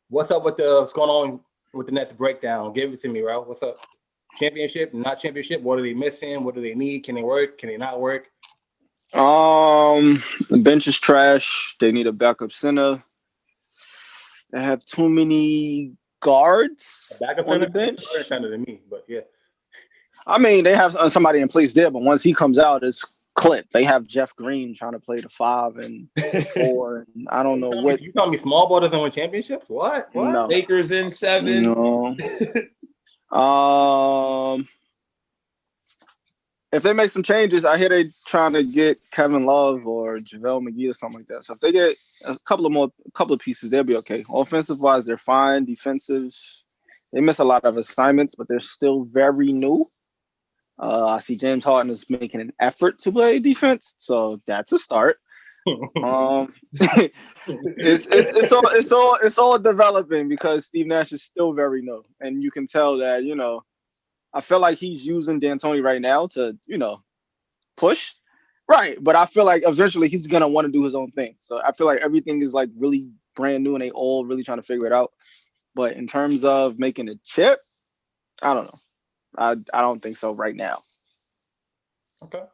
What's up with what's going on with the Nets breakdown? Give it to me, Ralph. What's up? Championship, not championship? What are they missing? What do they need? Can they work? Can they not work? The bench is trash. They need a backup center. They have too many guards on the bench. Kind of to me, but yeah. I mean, they have somebody in place there, but once he comes out, it's clip. They have Jeff Green trying to play the 5 and 4. And I don't know what. You telling me small ball doesn't win championships? What? No. Lakers in 7. No. If they make some changes, I hear they trying to get Kevin Love or JaVale McGee or something like that. So if they get a couple of pieces, they'll be okay. Offensive wise, they're fine. Defensive, they miss a lot of assignments, but they're still very new. I see James Harden is making an effort to play defense, so that's a start. It's all developing because Steve Nash is still very new, and you can tell that I feel like he's using D'Antoni right now to push, right? But I feel like eventually he's gonna want to do his own thing. So I feel like everything is like really brand new, and they all really trying to figure it out. But in terms of making a chip, I don't know. I don't think so right now. Okay.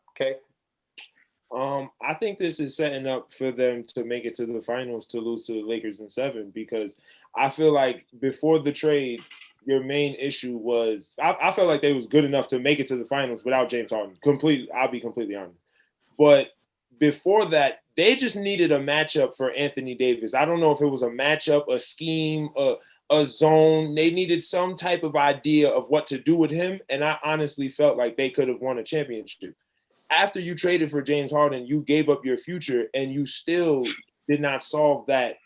I think this is setting up for them to make it to the finals to lose to the Lakers in 7 because I feel like before the trade, your main issue was I felt like they was good enough to make it to the finals without James Harden. I'll be completely honest. But before that, they just needed a matchup for Anthony Davis. I don't know if it was a matchup, a scheme, a zone. They needed some type of idea of what to do with him. And I honestly felt like they could have won a championship. After you traded for James Harden, you gave up your future and you still did not solve that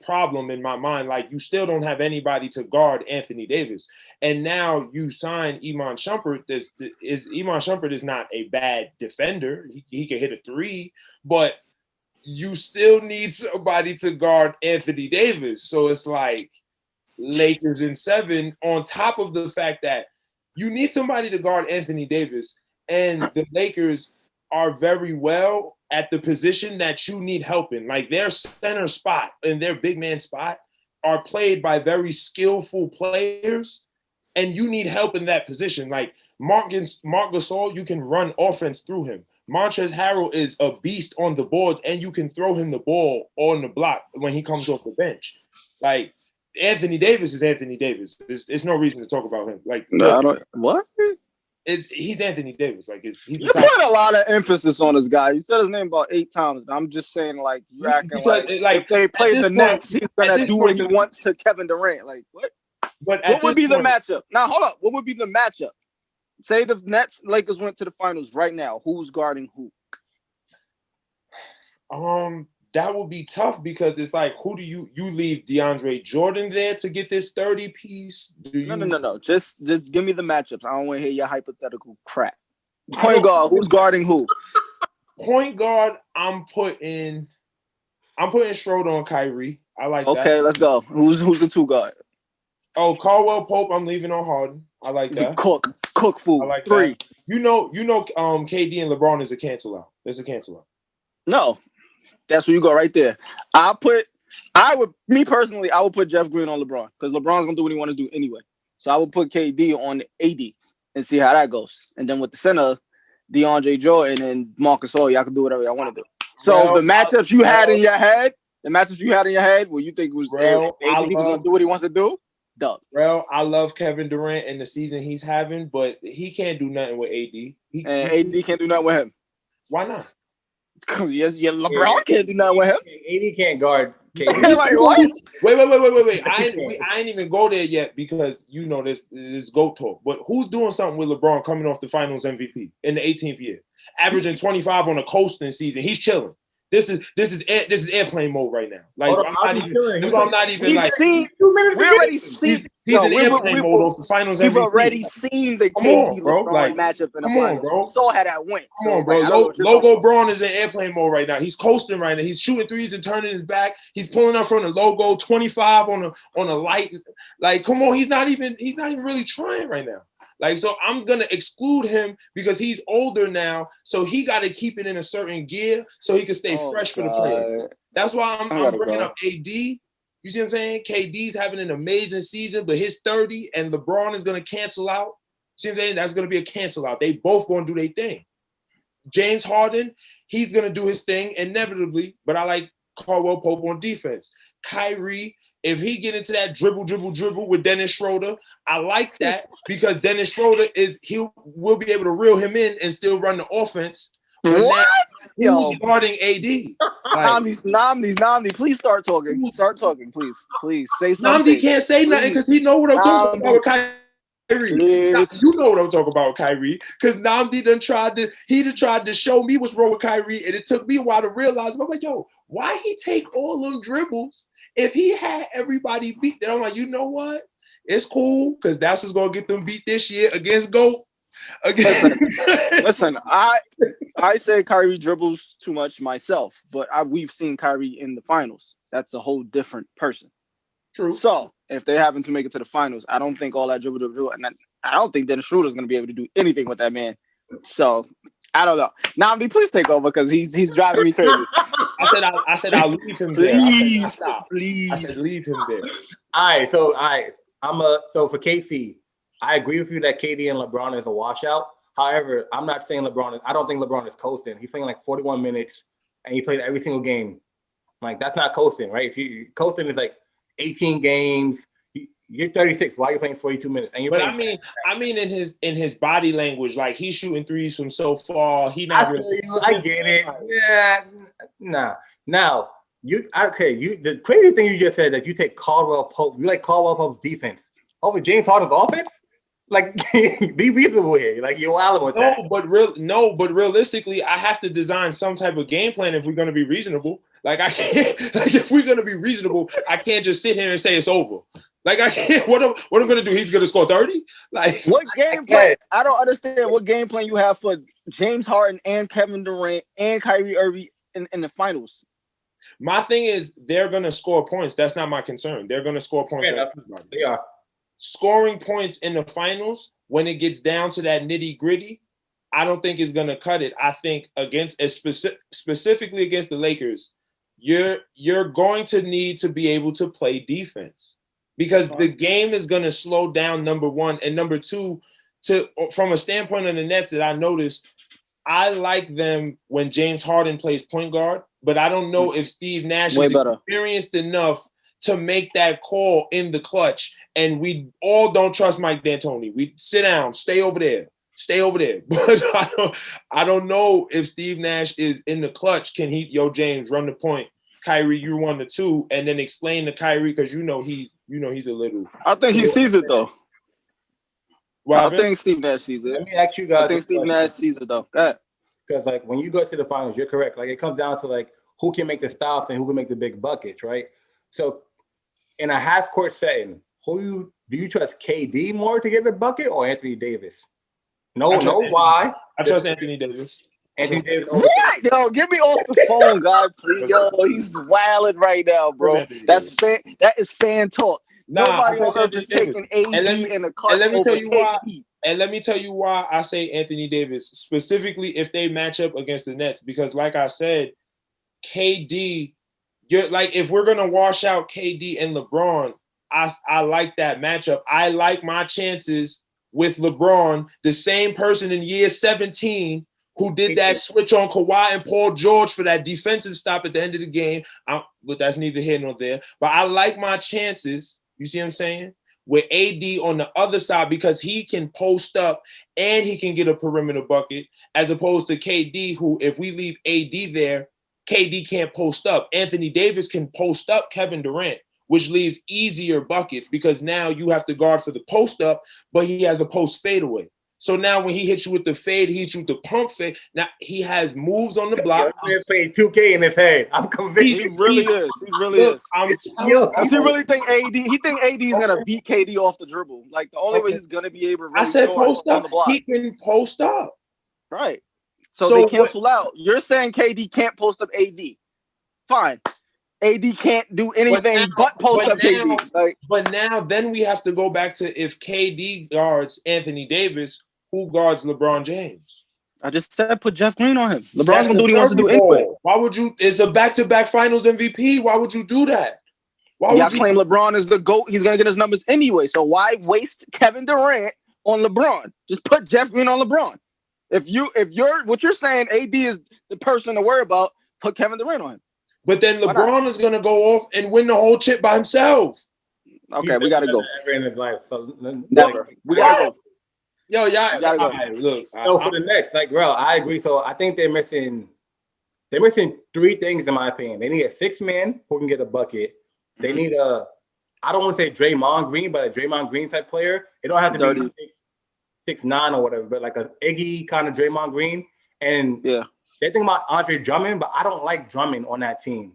problem in my mind. Like, you still don't have anybody to guard Anthony Davis. And now you sign Iman Shumpert. Iman Shumpert is not a bad defender. He can hit a three, but you still need somebody to guard Anthony Davis. So it's like Lakers in 7 on top of the fact that you need somebody to guard Anthony Davis, and the Lakers are very well at the position that you need help in. Like, their center spot and their big man spot are played by very skillful players, and you need help in that position. Like, Marc Gasol, you can run offense through him. Montrezl Harrell is a beast on the boards, and you can throw him the ball on the block when he comes off the bench. Like, Anthony Davis is Anthony Davis. There's no reason to talk about him. Like, no, I don't. What? He's Anthony Davis. Like, he's you put a lot of emphasis on this guy. You said his name about 8 times. I'm just saying, like, you acting like if they play the Nets, he's gonna do what he wants to Kevin Durant. Like, what? But what would be the matchup? Now, hold up. What would be the matchup? Say the Nets, Lakers went to the finals right now. Who's guarding who? That would be tough because it's like, who do you leave DeAndre Jordan there to get this 30 piece? No. Just give me the matchups. I don't want to hear your hypothetical crap. Point guard, who's guarding who? Point guard, I'm putting Schroeder on Kyrie. I like that. Okay, let's go. Who's the 2 guard? Oh, Caldwell Pope, I'm leaving on Harden. I like that. Cook food. I like 3. That. You know, KD and LeBron is a cancel out. There's a cancel out. No. That's where you go right there. I would put Jeff Green on LeBron because LeBron's gonna do what he wants to do anyway. So I would put KD on AD and see how that goes. And then with the center, DeAndre Jordan and Marcus Gasol, y'all can do whatever y'all want to do. So the matchups you had in your head, where you think was AD was gonna do what he wants to do, dub. Well, I love Kevin Durant and the season he's having, but he can't do nothing with AD. AD can't do nothing with him. Why not? Because LeBron can't do nothing with him. AD can't guard KD. Like, what? Wait. I ain't even go there yet because you know this GOAT talk. But who's doing something with LeBron coming off the Finals MVP in the 18th year, averaging 25 on a coasting season? He's chilling. This is airplane mode right now. Like, I'm not even like. We already seen. He's in airplane mode off the Finals MVP. We've already seen the KD LeBron matchup in the finals. Bro. We saw how that went. Come on, bro. Logo Braun is in airplane mode right now. He's coasting right now. He's shooting threes and turning his back. He's pulling up from the logo 25 on a light. Like, come on, he's not even really trying right now. Like, so I'm gonna exclude him because he's older now, so he got to keep it in a certain gear so he can stay fresh for the playoffs. That's why I'm bringing up AD. You see what I'm saying? KD's having an amazing season, but his 30 and LeBron is gonna cancel out. See what I'm saying? That's gonna be a cancel out. They both gonna do their thing. James Harden, he's gonna do his thing inevitably, but I like Caldwell Pope on defense. Kyrie, if he get into that dribble with Dennis Schroeder, I like that because Dennis Schroeder will be able to reel him in and still run the offense. What? Who's guarding AD? Nnamdi, please start talking. Start talking, please. Please say something. Nnamdi can't say nothing because he know what I'm talking about with Kyrie. You know what I'm talking about with Kyrie because Nnamdi done tried to show me what's wrong with Kyrie, and it took me a while to realize. I'm like, yo, why he take all them dribbles? If he had everybody beat, then I'm like, you know what? It's cool because that's what's gonna get them beat this year against GOAT. Listen, I say Kyrie dribbles too much myself, but we've seen Kyrie in the finals. That's a whole different person. True. So if they happen to make it to the finals, I don't think all that dribble, and I don't think Dennis Schroeder is going to be able to do anything with that man. So I don't know. Nnamdi, please take over because he's driving me crazy. I said I'll leave him there. Please. I said leave him there. All right. So for KC, I agree with you that KD and LeBron is a washout. However, I'm not saying I don't think LeBron is coasting. He's playing like 41 minutes and he played every single game. Like, that's not coasting, right? Coasting is like 18 games. You're 36. Why are you playing 42 minutes? And you're But playing I mean, in his body language, like he's shooting threes from so far. I feel you. I get it. Yeah, nah. Now the crazy thing you just said that you take Caldwell Pope. You like Caldwell Pope's defense over James Harden's offense. Like, be reasonable here. Like, you're wild with that. But realistically, I have to design some type of game plan if we're going to be reasonable. Like, I can't. Like, if we're going to be reasonable, I can't just sit here and say it's over. Like, I can't. What I'm going to do? He's going to score 30. Like, what game plan? I don't understand what game plan you have for James Harden and Kevin Durant and Kyrie Irving in the finals. My thing is, they're going to score points. That's not my concern. They're going to score points. They are. Scoring points in the finals, when it gets down to that nitty gritty, I don't think it's going to cut it. I think specifically against the Lakers, you're going to need to be able to play defense because the game is going to slow down, number one. And number two, from a standpoint of the Nets that I noticed, I like them when James Harden plays point guard, but I don't know if Steve Nash is experienced enough to make that call in the clutch. And we all don't trust Mike D'Antoni. We sit down, stay over there. But I don't know if Steve Nash is in the clutch. Can he, James, run the point? Kyrie, you run the two, and then explain to Kyrie because he's a little. I think he sees it though. I think Steve Nash sees it. Let me ask you guys. I think Steve Nash sees it though. Because like when you go to the finals, you're correct. Like it comes down to like who can make the stops and who can make the big buckets, right? So in a half court setting, do you trust KD more to get the bucket or Anthony Davis? Why? I trust Anthony Davis. Anthony Davis. What? Yo, get me off the phone, God, please. Yo, he's wilding right now, bro. That is fan talk. Nobody on earth is taking AD in the clutch. And let me tell you why. And let me tell you why I say Anthony Davis, specifically if they match up against the Nets, because like I said, KD. You're like, if we're gonna wash out KD and LeBron, I like that matchup. I like my chances with LeBron, the same person in year 17 who did that switch on Kawhi and Paul George for that defensive stop at the end of the game. But that's neither here nor there. But I like my chances. You see what I'm saying? With AD on the other side because he can post up and he can get a perimeter bucket, as opposed to KD, who if we leave AD there, KD can't post up. Anthony Davis can post up Kevin Durant, which leaves easier buckets because now you have to guard for the post up, but he has a post fadeaway. So now when he hits you with the fade, he hits you with the pump fade. Now he has moves on the block. He's playing 2K in his head. I'm convinced. He really is. He really is. Does he really think AD? He think AD is gonna beat KD off the dribble? Like the only way he's gonna be able to. Really I said post up. On the block. He can post up. Right. So they cancel out. You're saying KD can't post up AD. Fine. AD can't do anything but post up KD. But now then we have to go back to if KD guards Anthony Davis, who guards LeBron James? I just said put Jeff Green on him. LeBron's gonna do what he wants to do anyway. Why would you? It's a back-to-back Finals MVP. Why would you do that? Why would you claim LeBron is the GOAT? He's gonna get his numbers anyway. So why waste Kevin Durant on LeBron? Just put Jeff Green on LeBron. If you're saying AD is the person to worry about, put Kevin Durant on him. But then LeBron is gonna go off and win the whole chip by himself. Okay, we gotta go. Ever in his life, so never. We gotta go. Yo, y'all gotta go. Right, look. So for the Nets, like, bro, I agree. So I think they're missing three things in my opinion. They need a 6-man who can get a bucket. They need I don't want to say Draymond Green, but a Draymond Green type player. It don't have to be 6'9" or whatever, but like a Iggy kind of Draymond Green. And they think about Andre Drummond, but I don't like Drummond on that team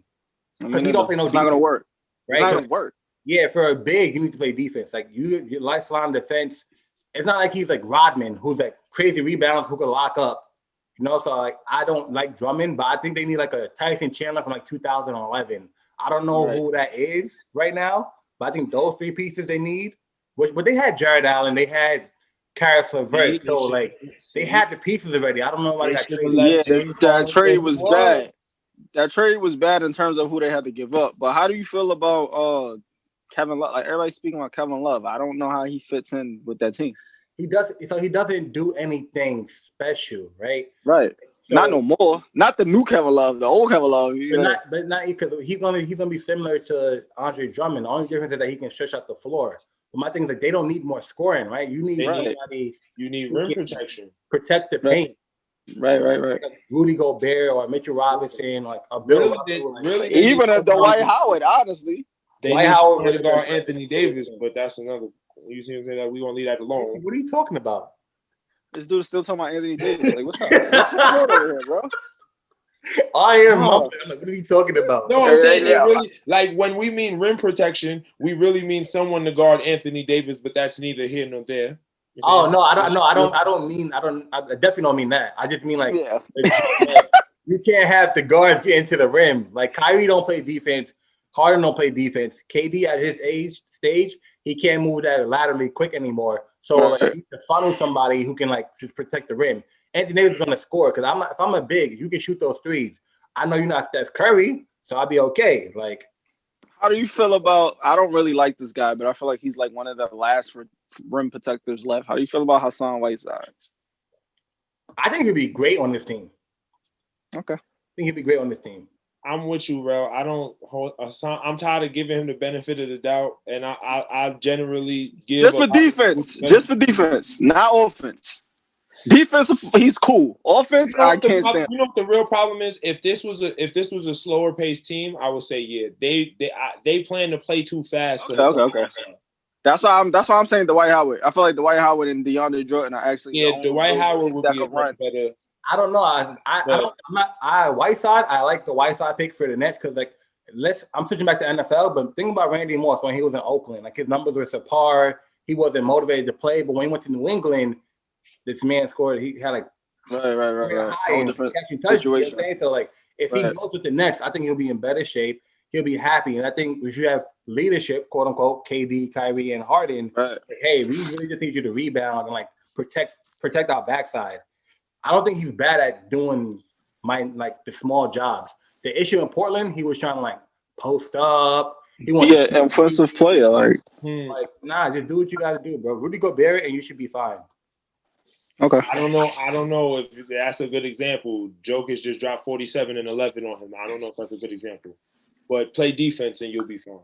because he don't play no defense. It's not gonna work. Right? It's not gonna work. Yeah, for a big, you need to play defense. Like your lifeline defense. It's not like he's like Rodman, who's like crazy rebounds, who can lock up. You know, so like I don't like Drummond, but I think they need like a Tyson Chandler from like 2011. I don't know who that is right now, but I think those three pieces they need. But they had Jared Allen, they had Karis LeVert, so like they had the pieces already. I don't know why they got traded. Yeah, that trade was bad. That trade was bad in terms of who they had to give up. But how do you feel about Kevin Love? Like everybody's speaking about Kevin Love. I don't know how he fits in with that team. He doesn't do anything special, right? Right. So, not no more. Not the new Kevin Love, the old Kevin Love. but not because he's gonna be similar to Andre Drummond. The only difference is that he can stretch out the floor. But my thing is like they don't need more scoring, right? You need somebody. You need rim protection. Protect the paint. Right. Like Rudy Gobert or Mitchell Robinson, like a Really, even a Dwight Howard, honestly. They need to guard Anthony Davis, but that's another. You see what I'm saying? That we gonna leave that alone. What are you talking about? This dude is still talking about Anthony Davis. Like, what's up? What's going on over here, bro? I am. Like, what are you talking about? No, I'm saying that really, like when we mean rim protection, we really mean someone to guard Anthony Davis, but that's neither here nor there. Oh no, I definitely don't mean that. I just mean like you can't have the guards get into the rim. Like Kyrie don't play defense, Harden don't play defense. KD at his stage, he can't move that laterally quick anymore. So like, you need to funnel somebody who can like just protect the rim. Anthony Davis is gonna score because if I'm a big, you can shoot those threes. I know you're not Steph Curry, so I'll be okay. Like, how do you feel about? I don't really like this guy, but I feel like he's like one of the last rim protectors left. How do you feel about Hassan Whiteside? I think he'd be great on this team. Okay, I think he'd be great on this team. I'm with you, bro. I don't hold Hassan. I'm tired of giving him the benefit of the doubt, and I generally give just for defense, not offense. Defense, he's cool. Offense, I can't stand. You know what the real problem is? If this was a slower paced team, I would say yeah. They plan to play too fast. Okay. That's why I'm saying Dwight Howard. I feel like Dwight Howard and DeAndre Jordan are actually Dwight Howard would be a much better. I don't know. Whiteside. I like the Whiteside pick for the Nets because I'm switching back to NFL, but think about Randy Moss when he was in Oakland. Like his numbers were subpar. He wasn't motivated to play, but when he went to New England, this man scored. He had like right. High different situation. You know so like if he goes with the Nets, I think he'll be in better shape. He'll be happy, and I think we should have leadership, quote unquote, KD, Kyrie, and Harden. Right. Like, hey, we really just need you to rebound and like protect our backside. I don't think he's bad at doing the small jobs. The issue in Portland, he was trying to like post up. He wanted offensive player. Like nah, just do what you got to do, bro. Rudy Gobert, and you should be fine. Okay. I don't know if that's a good example. Jokic just dropped 47 and 11 on him. I don't know if that's a good example. But play defense and you'll be fine.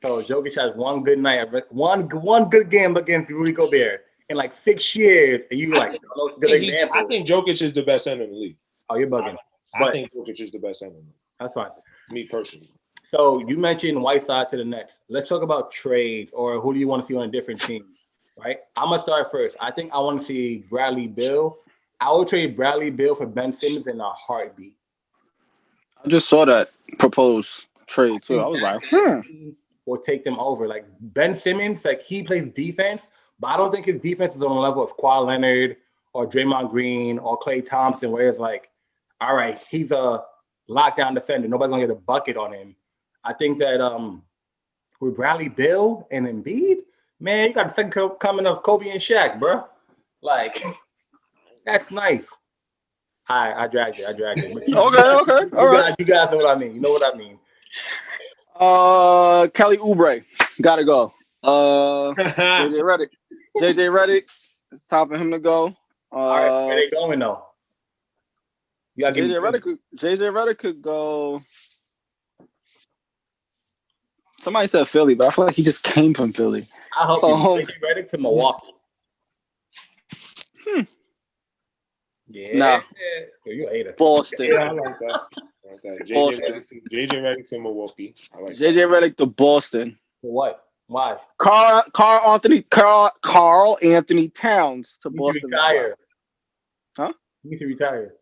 So Jokic has one good night, one good game against Rudy Gobert in like 6 years, and you like good example. I think Jokic is the best center in the league. Oh, you're bugging. I think Jokic is the best center in the league. That's fine. Me personally. So you mentioned Whiteside to the Nets. Let's talk about trades or who do you want to see on a different team, right? I'm going to start first. I think I want to see Bradley Beal. I would trade Bradley Beal for Ben Simmons in a heartbeat. I just saw that proposed trade too. I was like, Or take them over. Like Ben Simmons, like he plays defense, but I don't think his defense is on the level of Kawhi Leonard or Draymond Green or Klay Thompson, where it's like, all right, he's a lockdown defender. Nobody's gonna get a bucket on him. I think that with Bradley Beal and Embiid, man, you got the second coming of Kobe and Shaq, bro. Like, that's nice. I dragged it. Okay. All right. You guys know what I mean. You know what I mean. Kelly Oubre. Gotta go. JJ Redick. It's time for him to go. All right, where they going though? JJ Redick could go. Somebody said Philly, but I feel like he just came from Philly. I hope JJ Redick to Milwaukee. Yeah. Nah. You a hater. Boston. Yeah, I like that. JJ Redick to Milwaukee. I like JJ Redick to Boston. For what? Why? Carl Anthony Towns to Boston. Retire. Huh? He needs to retire.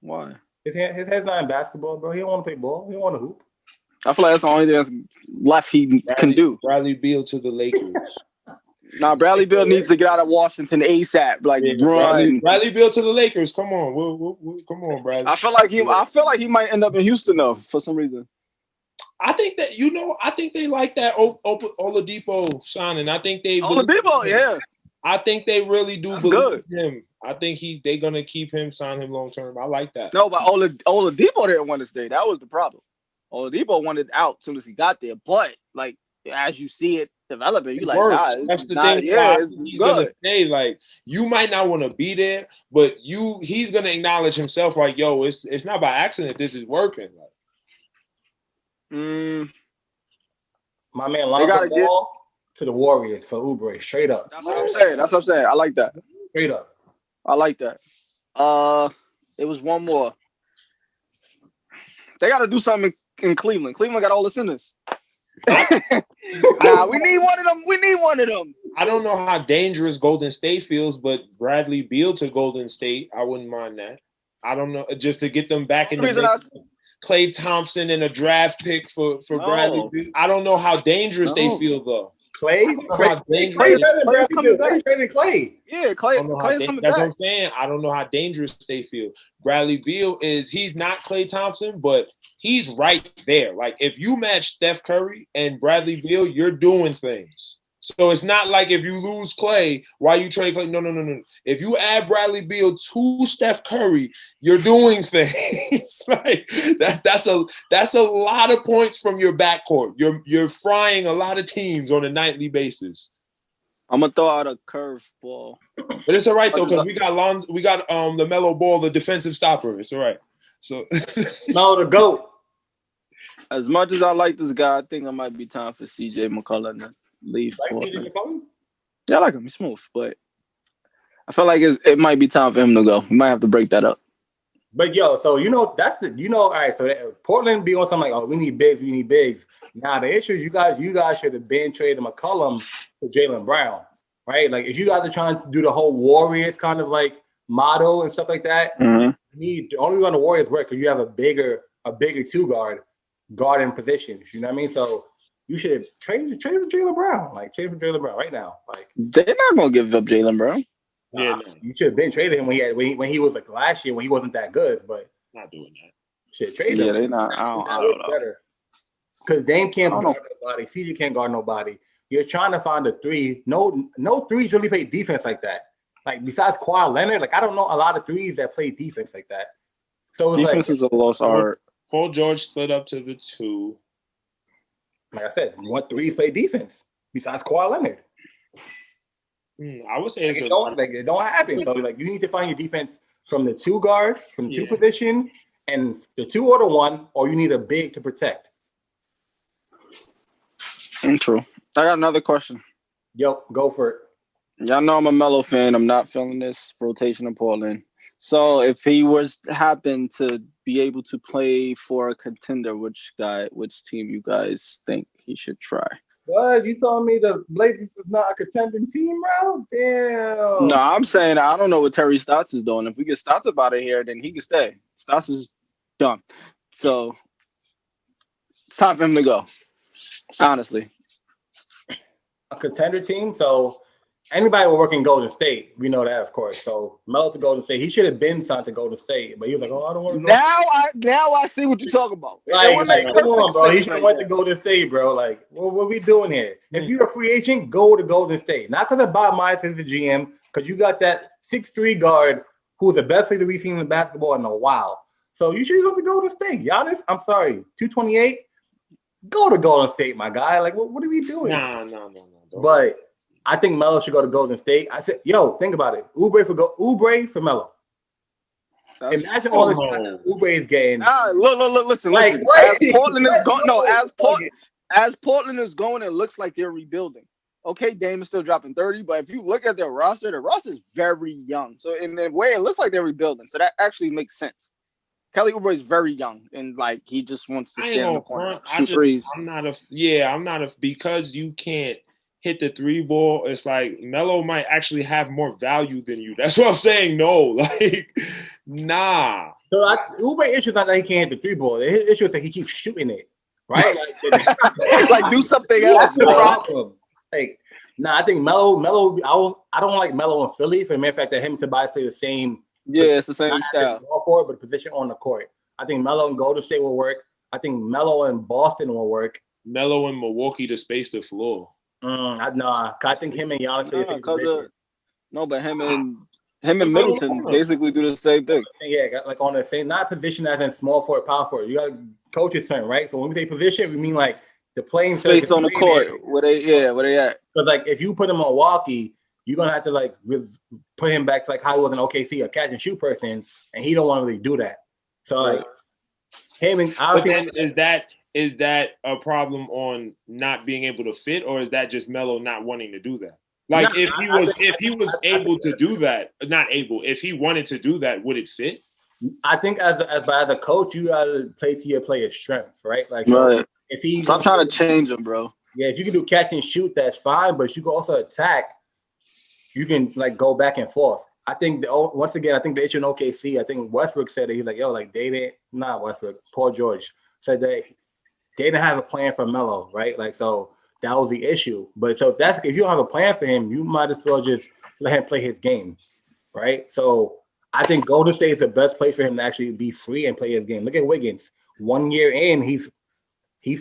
Why? His head's not in basketball, bro. He don't want to play ball. He don't want to hoop. I feel like that's the only thing that's left he can do. Bradley Beal to the Lakers. Nah, Bradley Beal needs to get out of Washington ASAP. Like run. Bradley Beal to the Lakers. Come on, we'll come on, Bradley. I feel like he might end up in Houston though for some reason. I think they like that Oladipo signing. I think they Oladipo, yeah. I think they really do That's believe good. him. I think they're gonna keep him, sign him long term. I like that. No, but Oladipo didn't want to stay. That was the problem. Oladipo wanted out as soon as he got there, but like as you see it developing. You like, works. nah, That's it's the not, thing. yeah, it's He's good. gonna say like, you might not want to be there, but he's gonna acknowledge himself like, yo, it's not by accident. This is working. Like, My man Lamelo Ball to the Warriors for Oubre, straight up. That's what I'm saying. I like that. Straight up. I like that. It was one more. They got to do something in Cleveland. Cleveland got all the sinners. Nah, we need one of them. We need one of them. I don't know how dangerous Golden State feels, but Bradley Beal to Golden State, I wouldn't mind that. I don't know, just to get them back in the mix. Klay Thompson and a draft pick for Bradley Beal. I don't know how dangerous they feel though. Clay's coming back. Clay. Yeah, Clay's coming back. That's what I'm saying. I don't know how dangerous they feel. Bradley Beal he's not Klay Thompson, but he's right there. Like if you match Steph Curry and Bradley Beal, you're doing things. So it's not like if you lose Klay, why you trade Klay? No. If you add Bradley Beal to Steph Curry, you're doing things. Like that's a lot of points from your backcourt. You're frying a lot of teams on a nightly basis. I'm gonna throw out a curveball, but it's all right though because we got Lamelo Ball, the defensive stopper. It's all right. So no, the GOAT. As much as I like this guy, I think it might be time for CJ McCollum to leave. Yeah, I like him. He's smooth, but I feel like it might be time for him to go. We might have to break that up. But yo, so all right. So Portland be on something like, oh, we need bigs. Now the issue is you guys should have been traded McCollum for Jaylen Brown, right? Like if you guys are trying to do the whole Warriors kind of like model and stuff like that, the only reason the Warriors work because you have a bigger two guarding positions. You know what I mean? So you should have traded for Jaylen Brown. Like trade for Jaylen Brown right now. Like they're not gonna give up Jaylen Brown. You should have been traded him when he was like last year when he wasn't that good, but not doing that. Should trade him. Yeah, they're not. I don't know. Because Dame can't guard nobody. CJ can't guard nobody. You're trying to find a three. No threes really play defense like that. Like besides Kawhi Leonard, like I don't know a lot of threes that play defense like that. So defense is a lost art. Paul George split up to the two. Like I said, you want threes play defense besides Kawhi Leonard. I would say it don't happen. So like you need to find your defense from the two guard, from the two position, and the two or the one, or you need a big to protect. True. I got another question. Yo, go for it. Y'all know I'm a Melo fan. I'm not feeling this rotation in Portland. So if he happen to be able to play for a contender, which team you guys think he should try? What? You telling me the Blazers is not a contending team, bro? Damn. No, I'm saying I don't know what Terry Stotts is doing. If we get Stotts up out of here, then he can stay. Stotts is done. So it's time for him to go. Honestly. A contender team? So anybody will work in Golden State. We know that, of course. So Melo to Golden State. He should have been signed to Golden State, but he was like, "Oh, I don't want to go." Now I see what you're talking about. Like come on, bro. He should have went to Golden State, bro. Like, what are we doing here? If you're a free agent, go to Golden State. Not because of Bob Myers is the GM, because you got that 6'3" guard who's the best leader we've seen in basketball in a while. So you should go to Golden State. Giannis, I'm sorry, 228. Go to Golden State, my guy. Like, what are we doing? No. But I think Melo should go to Golden State. I said, yo, think about it. Oubre for Melo. Imagine all the time that Oubre is getting. Listen. Like, as Portland is going, as Portland is going, it looks like they're rebuilding. Okay, Dame is still dropping 30, but if you look at their roster is very young. So in a way, it looks like they're rebuilding. So that actually makes sense. Kelly Oubre is very young, and like he just wants to stand in the corner, shoot threes. Because you can't hit the three ball. It's like Melo might actually have more value than you. That's what I'm saying. No, like, nah. So Oubre issue is not that he can't hit the three ball. His issue is that he keeps shooting it, right? Like do something else. Like, I think Melo. I don't like Melo in Philly for the mere fact that him and Tobias play the same. Yeah, it's the same style. All for it, but the position on the court. I think Melo and Golden State will work. I think Melo and Boston will work. Melo and Milwaukee to space the floor. I think him and Giannis play the same position. But him and Middleton basically do the same thing. Yeah, like on the same, not position as in small forward, power forward. You got to coach it certain, right? So when we say position, we mean like the playing space on the court. Where they at? Because like if you put him in Milwaukee, you're gonna have to like put him back to like how he was in OKC, a catch and shoot person, and he don't want to really do that. So like him and I think is that a problem on not being able to fit, or is that just Melo not wanting to do that? Like if he was able to do that, if he wanted to do that, would it fit? I think as a coach, you gotta play to your player's strength, right? Like so if he stop trying to change him, bro. Yeah, if you can do catch and shoot, that's fine. But you can also attack. You can like go back and forth. I think once again, I think the issue in OKC. I think Westbrook said that he's like, yo, like Paul George said that they didn't have a plan for Melo, right? Like so that was the issue. But so if you don't have a plan for him, you might as well just let him play his game, right? So I think Golden State is the best place for him to actually be free and play his game. Look at Wiggins. 1 year in, he's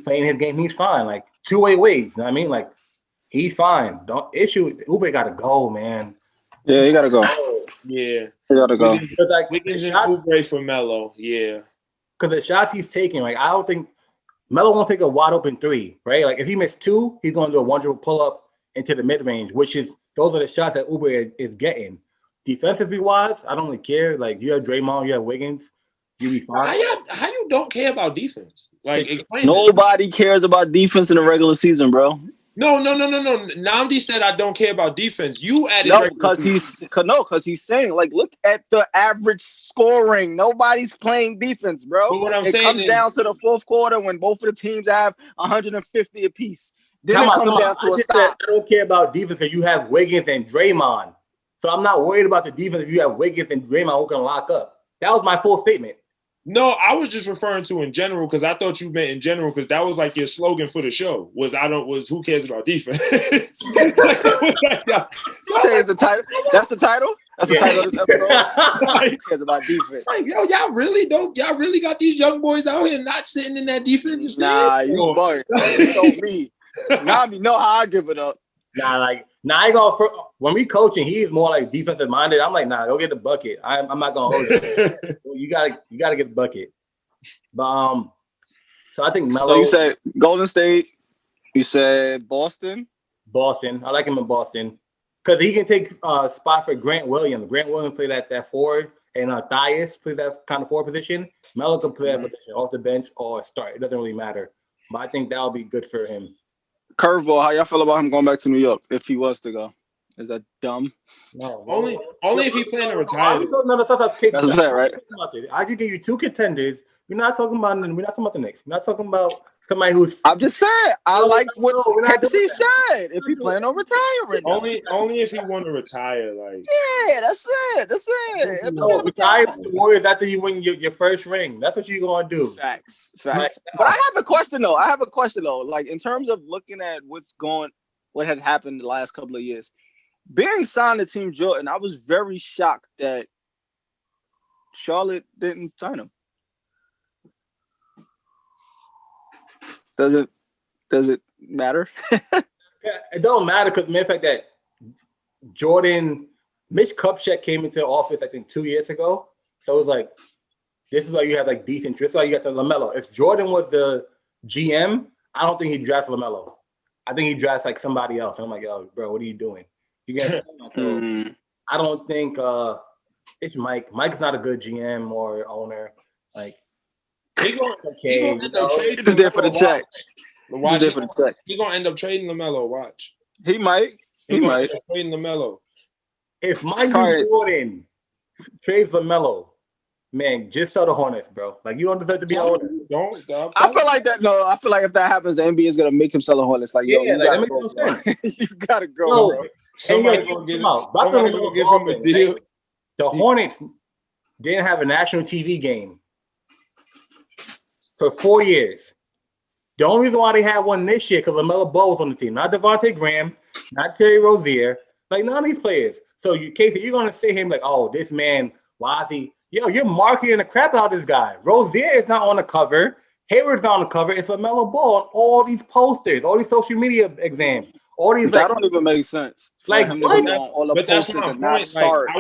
playing his game. He's fine. Like two-way ways. You know what I mean? Like he's fine. Oubre gotta go, man. Yeah, he gotta go. Yeah, he gotta go. Wiggins and Oubre for Melo. Yeah, because the shots he's taking, like I don't think Melo won't take a wide open three, right? Like if he missed two, he's gonna do a one-dribble pull-up into the mid-range, those are the shots that Oubre is getting. Defensively wise, I don't really care. Like you have Draymond, you have Wiggins, you be fine. How you don't care about defense? Like nobody cares about defense in the regular season, bro. No. Nnamdi said I don't care about defense. You added because he's saying like look at the average scoring. Nobody's playing defense, bro. But what I'm saying it comes down to the fourth quarter when both of the teams have 150 apiece. Then it comes down to a stop. I don't care about defense because you have Wiggins and Draymond. So I'm not worried about the defense if you have Wiggins and Draymond who can lock up. That was my full statement. No, I was just referring to in general because I thought you meant in general because that was like your slogan for the show was who cares about defense? Change the title. That's the title? That's the title of this episode? Who cares about defense? Like, yo, y'all really got these young boys out here not sitting in that defensive stand? Nah, you bugging. Don't me. Nnamdi know how I give it up. When we coaching, he's more like defensive minded. I'm like, go get the bucket. I'm not gonna hold it. you gotta get the bucket. But so I think Melo. So you said Golden State. You said Boston. Boston. I like him in Boston because he can take a spot for Grant Williams. Grant Williams played at that forward, and Thias plays that kind of forward position. Melo can play that position off the bench or start. It doesn't really matter. But I think that'll be good for him. Curveball, how y'all feel about him going back to New York if he was to go? Is that dumb? No. Only if he planned to retire. That's what I'm saying, right? I could give you two contenders. We're not talking about the Knicks. We're not talking about somebody who's. I'm just saying. I like what Pepsi said. If he plan on retiring, only if he want to retire, like. Yeah, that's it. No, retire the Warriors after you win your first ring. That's what you're gonna do. Facts. But I have a question though. Like in terms of looking at what has happened the last couple of years, being signed to Team Jordan, I was very shocked that Charlotte didn't sign him. Does it matter? It don't matter because matter of fact that Mitch Kupchak came into the office I think 2 years ago. So it was like this is why you have like decent. This is why you got the Lamelo. If Jordan was the GM, I don't think he'd draft Lamelo. I think he'd draft like somebody else. And I'm like, yo, bro, what are you doing? You get I don't think it's Mike. Mike's not a good GM or owner. Like. He's just there for the check. He's gonna end up trading Lamelo. Watch. He might. He might trading Lamelo. If Michael Jordan trades Lamelo, man, just sell the Hornets, bro. Like you don't deserve to be an owner. I feel like that. No, I feel like if that happens, the NBA is gonna make him sell the Hornets. Like yo, you gotta go, bro. You gotta go, bro. Somebody gonna give him a deal. The Hornets didn't have a national TV game for 4 years. The only reason why they had one this year because Lamelo Ball was on the team, not Devontae Graham, not Terry Rozier, like none of these players. So Casey, you're gonna say him like, oh, this man, why is he? Yo, you're marketing the crap out of this guy. Rozier is not on the cover. Hayward's not on the cover. It's Lamelo Ball on all these posters, all these social media exams, all these. That don't even make sense. Like, but that's my point. Like, I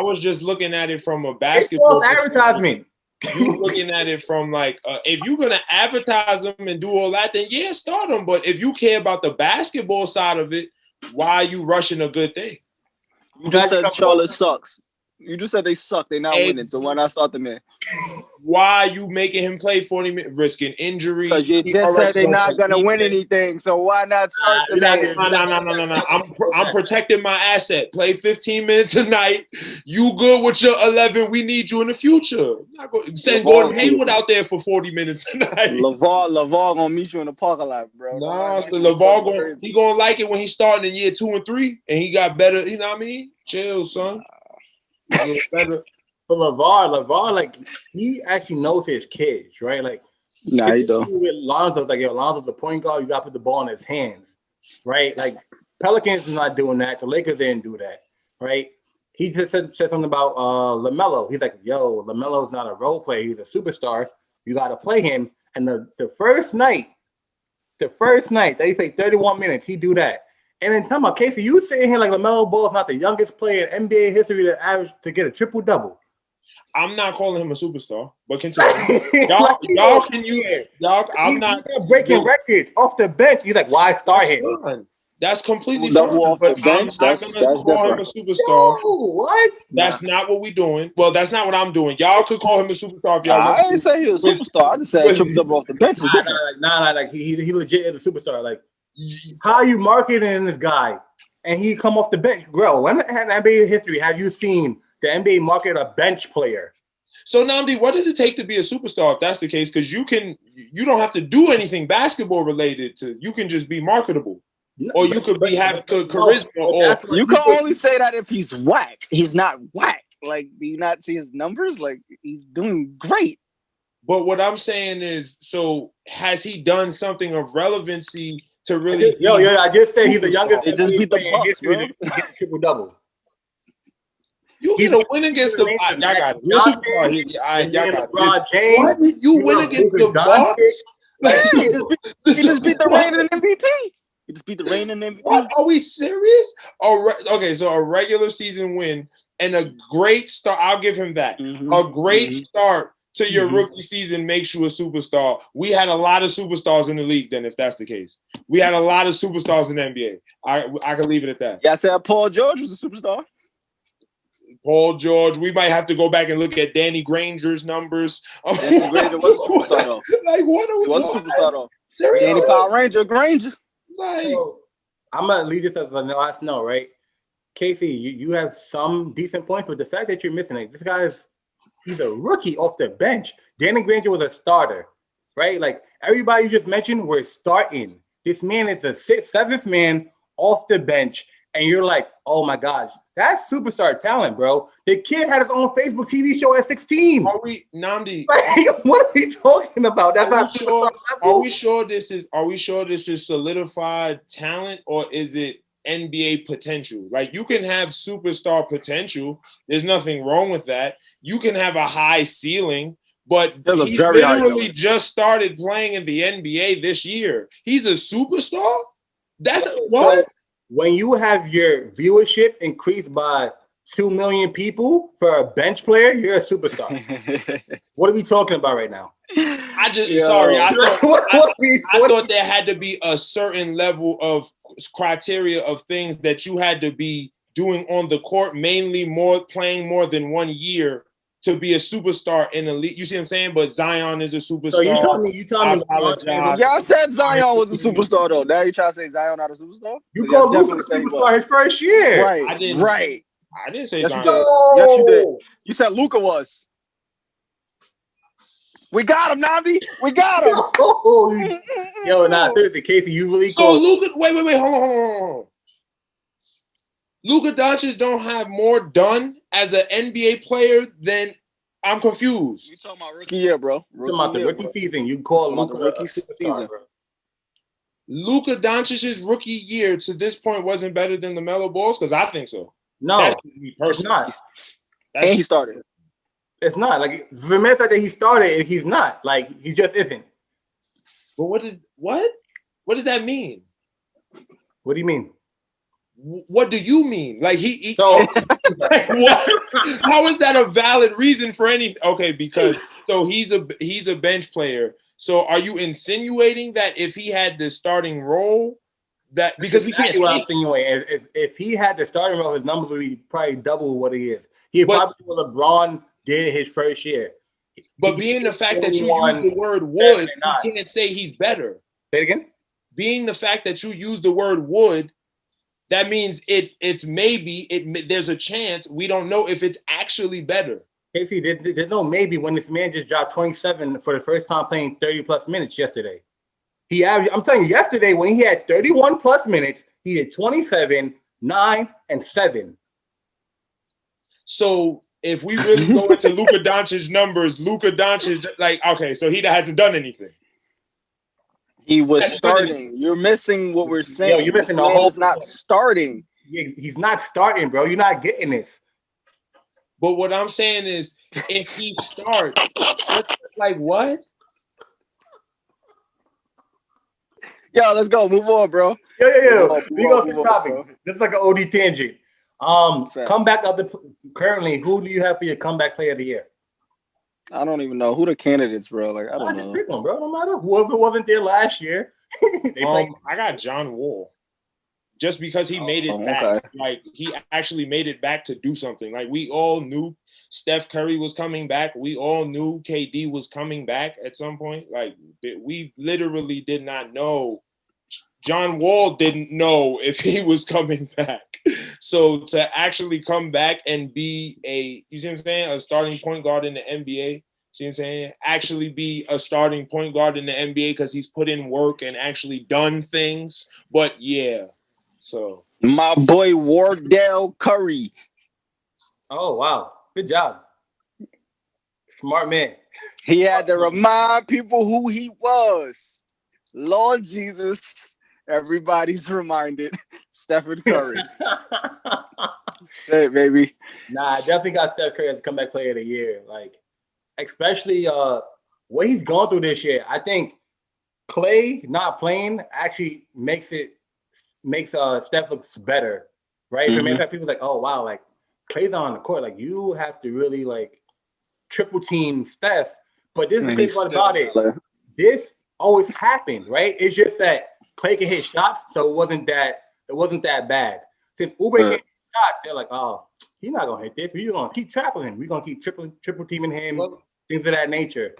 was just looking at it from a basketball advertisement. You looking at it from like, if you're gonna advertise them and do all that, then yeah, start them. But if you care about the basketball side of it, why are you rushing a good thing? You just said Charlotte sucks. You just said they suck. They're not winning. So why not start them in? Why are you making him play 40 minutes, risking injury? Because you just said they're not gonna win anything. So why not start them in? No. I'm protecting my asset. Play 15 minutes a night. You good with your 11? We need you in the future. Send Gordon Hayward out there for 40 minutes a night. LeVar gonna meet you in the parking lot, bro. Nah, so LeVar gonna like it when he's starting in year 2 and 3, and he got better. You know what I mean? Chill, son. But LeVar, like he actually knows his kids, right? Like, nah, he don't. With Lonzo's like, Lonzo's the point guard. You got to put the ball in his hands, right? Like Pelicans is not doing that. The Lakers didn't do that, right? He just said something about Lamelo. He's like, Lamelo's not a role player. He's a superstar. You got to play him. And the first night that he played 31 minutes, he do that. And then talking about Casey, you sitting here like Lamelo Ball is not the youngest player in NBA history to get a triple-double. I'm not calling him a superstar, but continue. y'all can use y'all. I'm not breaking records off the bench. He's like, why start him? That's completely fine. Off the bench. That's call him a superstar. Yo, what? That's not what we're doing. Well, that's not what I'm doing. Y'all could call him a superstar if y'all want. I didn't say he was a superstar. I just said triple-double off the bench is different. Like he legit is a superstar. Like, how are you marketing this guy? And he come off the bench. Bro, when in NBA history have you seen the NBA market a bench player? So Nnamdi, what does it take to be a superstar if that's the case? Because you don't have to do anything basketball related to. You can just be marketable. Or you could have charisma. Or you can only say that if he's whack. He's not whack. Like, do you not see his numbers? Like, he's doing great. But what I'm saying is, so has he done something of relevancy to really? I just said he's the youngest. They just beat the Bucks, bro. Triple double. You get a win against the Bucks. Y'all got it. Y'all got it. What did you win against the Bucks? He just beat the reigning MVP. He just beat the reigning MVP. What? Are we serious? Okay, so a regular season win and a great start. I'll give him that. Mm-hmm. A great start to your rookie season makes you a superstar. We had a lot of superstars in the league then, if that's the case. We had a lot of superstars in the NBA. I can leave it at that. Yeah, I said Paul George was a superstar. Paul George. We might have to go back and look at Danny Granger's numbers. Danny Granger was a superstar, though. Like, what are we was a superstar, though. Seriously? Danny Power Ranger Granger. Like, so, I'm going to leave this as a last note, right? Casey, you have some decent points, but the fact that you're missing it, he's a rookie off the bench. Danny Granger was a starter, right? Like, everybody you just mentioned were starting. This man is the seventh man off the bench, and you're like, oh my gosh, that's superstar talent, bro. The kid had his own Facebook TV show at 16. Are we, Nnamdi? Like, what are we talking about? That's not superstar. Are we sure this is solidified talent, or is it NBA potential? Like, you can have superstar potential. There's nothing wrong with that. You can have a high ceiling, but he literally just started playing in the NBA this year. He's a superstar? That's what? When you have your viewership increased by 2 million people for a bench player, you're a superstar. What are we talking about right now? I thought there had to be a certain level of criteria of things that you had to be doing on the court, mainly playing more than 1 year to be a superstar in the league. You see what I'm saying? But Zion is a superstar. So you tell me. Y'all said Zion was a superstar, though. Now you trying to say Zion not a superstar? You called Luka a superstar his first year. Right. I didn't say Zion. Yes, you did. You said Luka was. We got him, Nnamdi. We got him. Seriously, Casey, you really called Luka. Wait, hold on. Luka Doncic don't have more done as an NBA player than I'm confused. You talking about rookie year, bro? Rookie season. You call Luka rookie season. Luka Doncic's rookie year to this point wasn't better than LaMelo Ball's, because I think so. No, it's not. And he started. It's not. Like, the matter that he started, he's not. Like, he just isn't. But what does that mean? What do you mean? what do you mean? Like he So like, what? How is that a valid reason for anything? Okay, because so he's a bench player. So are you insinuating that if he had the starting role, that because we can't exactly what I'm see, insinuating. If he had the starting role, his numbers would be probably double what he is. He But- probably what LeBron did his first year. but being the fact that you use the word would, you can't say he's better. Say it again. Being the fact that you use the word would, that means it's maybe there's a chance. We don't know if it's actually better. Casey, there's no maybe when this man just dropped 27 for the first time playing 30 plus minutes yesterday. He averaged, I'm telling you, yesterday when he had 31 plus minutes, he did 27, 9, and 7. So if we really go into Luka Doncic's numbers, Luka Doncic, like, okay, so he hasn't done anything. He was starting. You're missing what we're saying. Yo, you're missing the whole. He's not starting. He's not starting, bro. You're not getting this. But what I'm saying is, if he starts, like what? Yo, let's go. Move on, bro. Yo. We go to the topic. This is like an OD tangent. Comeback of the currently, who do you have for your comeback player of the year? I don't even know who the candidates, bro. Like I don't know. Pick one, bro. No matter whoever wasn't there last year. I got John Wall, just because he made it back. Okay. Like he actually made it back to do something. Like we all knew Steph Curry was coming back. We all knew KD was coming back at some point. Like we literally did not know. John Wall didn't know if he was coming back. So to actually come back and be you see what I'm saying, a starting point guard in the NBA, see what I'm saying, actually be a starting point guard in the NBA because he's put in work and actually done things. But yeah, so. My boy Wardell Curry. Oh, wow. Good job. Smart man. He had to remind people who he was. Lord Jesus. Everybody's reminded. Stephen Curry. Say it, baby. Nah, I definitely got Steph Curry as a comeback player of the year. Like, especially what he's gone through this year. I think Clay not playing actually makes Steph looks better, right? Mm-hmm. For me, people like, oh wow, like Clay's on the court. Like you have to really like triple team Steph. But this is the big part about it. This always happened, right? It's just that Clay can hit shots, so it wasn't that bad. Since Oubre can hit shots, they're like, oh, he's not gonna hit this. We're gonna keep trapping him. We're gonna keep triple teaming him, things of that nature.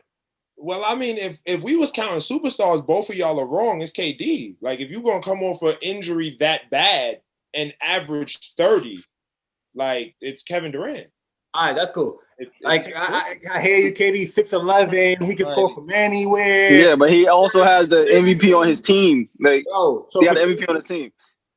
Well, I mean, if we was counting superstars, both of y'all are wrong. It's KD. Like, if you're gonna come off an injury that bad and average 30, like it's Kevin Durant. All right, that's cool. I hear you, KD 6'11". He can score from anywhere. Yeah, but he also has the MVP on his team. Like, so he got the MVP on his team.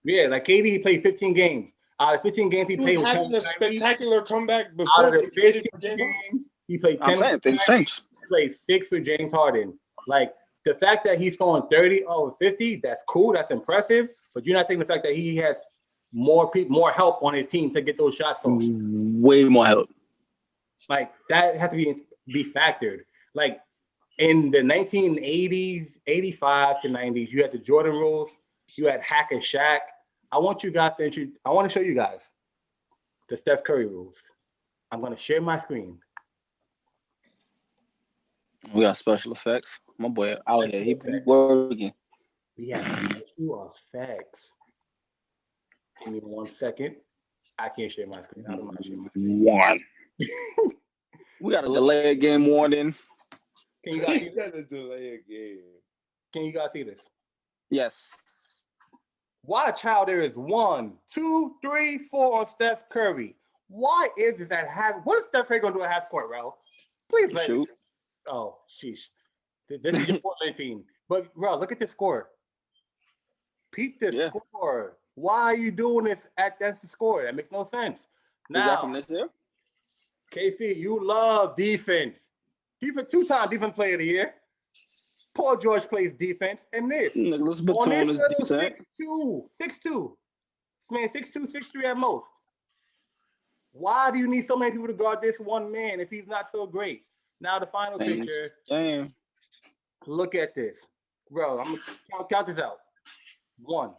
Yeah, like KD, he played 15 games. Out of 15 games, he played with having a spectacular comeback before. Out of the 15 games, he played 10. I'm saying things change. He played 6 with James Harden. Like the fact that he's scoring 30 over 50, that's cool. That's impressive. But you're not taking the fact that he has more help on his team to get those shots off. Way more help. Like that has to be factored. Like in the 1980s, 85 to 90s, you had the Jordan rules. You had Hack and Shaq. I want to show you guys the Steph Curry rules. I'm going to share my screen. We got special effects. My boy out here, he working. We have special effects. Give me 1 second. I can't share my screen. I don't mind sharing my screen. One. We got a delay game warning. Can you guys see this? Can you guys see this? Yes. Watch how there is 1, 2, 3, 4 on Steph Curry. Why is it that what is Steph Curry going to do at half court, Rel? Please let shoot. Oh, sheesh. This is your Portland team. But, Rel, look at the score. Peep this score. Why are you doing this that's the score? That makes no sense. Now, from this year? KC, you love defense. Defense, 2-time defense player of the year. Paul George plays defense, and this. Let's on this decent. 6'2". This man 6'2", 6'3" at most. Why do you need so many people to guard this one man if he's not so great? Now the final picture. Damn. Look at this. Bro, I'm going to count this out. 1,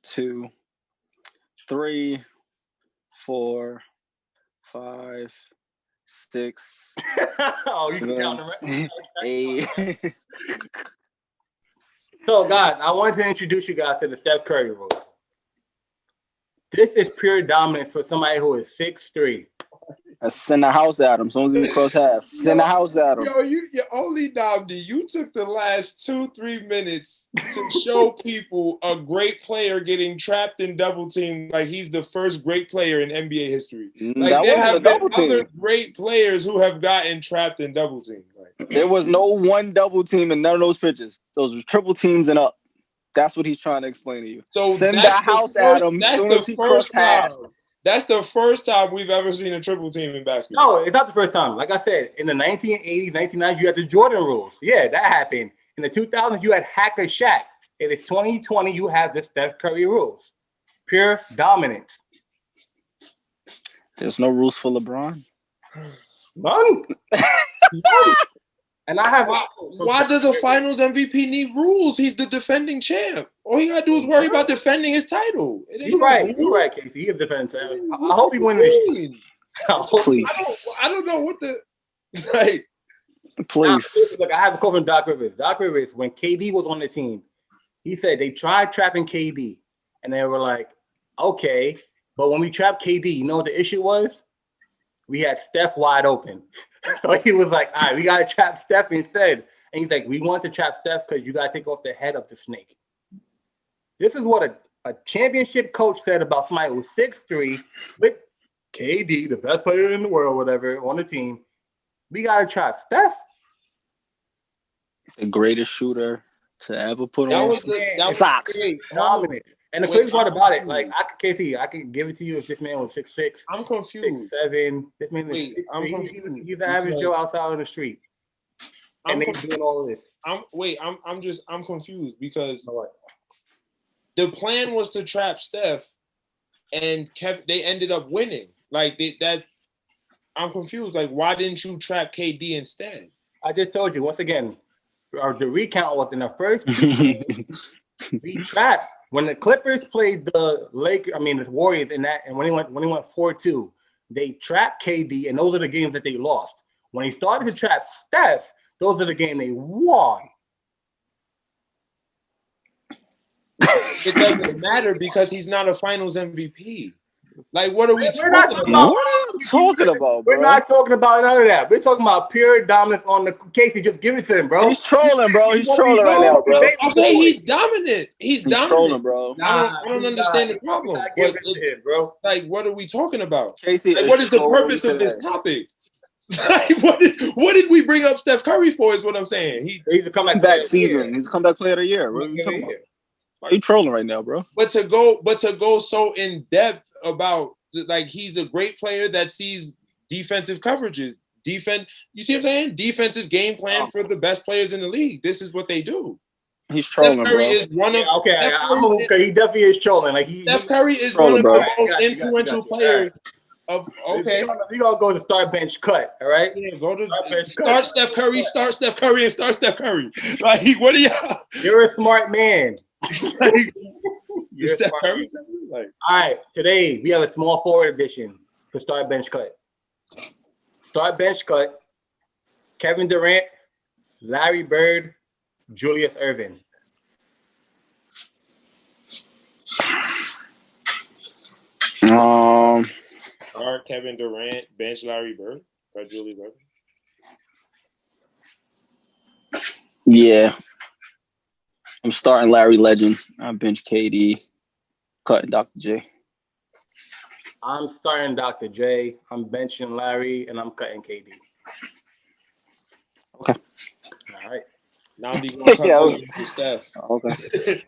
2, 3, 4, 5, 6. Oh, you can count them, right? 8. So, guys, I wanted to introduce you guys to the Steph Curry rule. This is pure dominance for somebody who is 6'3". Send the house at him. As soon as we cross half, send the house at him. Yo, you're only Nnamdi. You took the last 2-3 minutes to show people a great player getting trapped in double team like he's the first great player in NBA history. Like That there wasn't a have been double team. other great players who have gotten trapped in double team. Like, There was no one double team in none of those pitches. Those were triple teams and up. That's what he's trying to explain to you. so Send the that's house first- at him as That's soon the as he first cross half. time. That's the first time we've ever seen a triple team in basketball. No, it's not the first time. Like I said, in the 1980s, 1990s, you had the Jordan rules. Yeah, that happened. In the 2000s, you had Hacker Shaq. In the 2020, you have the Steph Curry rules. Pure dominance. There's no rules for LeBron. None. None. And I have. Why does a Finals MVP need rules? He's the defending champ. All he gotta do is worry about defending his title. You're right. You're right, Casey. He is defending title. I hope he wins this. Please. I don't know what the like. Please. Look, I have a quote from Doc Rivers. Doc Rivers, when KD was on the team, he said they tried trapping KD, and they were like, okay, but when we trapped KD, you know what the issue was? We had Steph wide open. So he was like, all right, we got to trap Steph instead. And he's like, we want to trap Steph because you got to take off the head of the snake. This is what a championship coach said about somebody who's 6'3", with KD, the best player in the world, whatever, on the team. We got to trap Steph. The greatest shooter to ever put That on was socks. great. Dominant. And the crazy part about it, like, I could give it to you if this man was 6'6". I'm confused. 6'7". This man is Wait, 6'3". I'm He's confused the average because Joe outside on the street. And they're doing all of this. I'm confused because the plan was to trap Steph, and they ended up winning. Like that, I'm confused. Like, why didn't you trap KD instead? I just told you once again. The recount was in the first 2 games. We trapped when the Clippers played the Warriors in that, and when he went 4-2, they trapped KD, and those are the games that they lost. When he started to trap Steph, those are the games they won. It doesn't matter because he's not a Finals MVP. Like, what are we talking about? What are you talking about, bro? We're not talking about none of that. We're talking about pure dominance on the Casey. Just give it to him, bro. He's trolling, bro. He's trolling right now, bro. Okay, he's dominant. He's dominant. Trolling, bro. I don't understand the problem. Give it to him, bro. Like, what are we talking about? Casey, like, what is the purpose of this topic? Like, what did we bring up Steph Curry for? Is what I'm saying. He's a comeback season. He's a comeback player of the year. What are you talking about? Why are you trolling right now, bro? But to go so in depth about, like, he's a great player that sees defensive coverages, you see what I'm saying? Defensive game plan for the best players in the league. This is what they do. He's trolling, Steph Curry bro. is one of he definitely is trolling. Like Steph Curry is trolling, one of bro. the most influential players. Okay, we gonna go to start bench cut. All right, yeah, go to start Steph Curry, and start Steph Curry. Like, what are y'all? You're a smart man. You're Steph Curry. Like, all right, today we have a small forward edition for start bench cut. Start bench cut. Kevin Durant, Larry Bird, Julius Erving. Start Kevin Durant, bench Larry Bird, or Julius Erving. Yeah. I'm starting Larry Legend. I bench KD, cutting Dr. J. I'm starting Dr. J. I'm benching Larry, and I'm cutting KD. Okay. All right. Now we gonna cut Steph. Okay.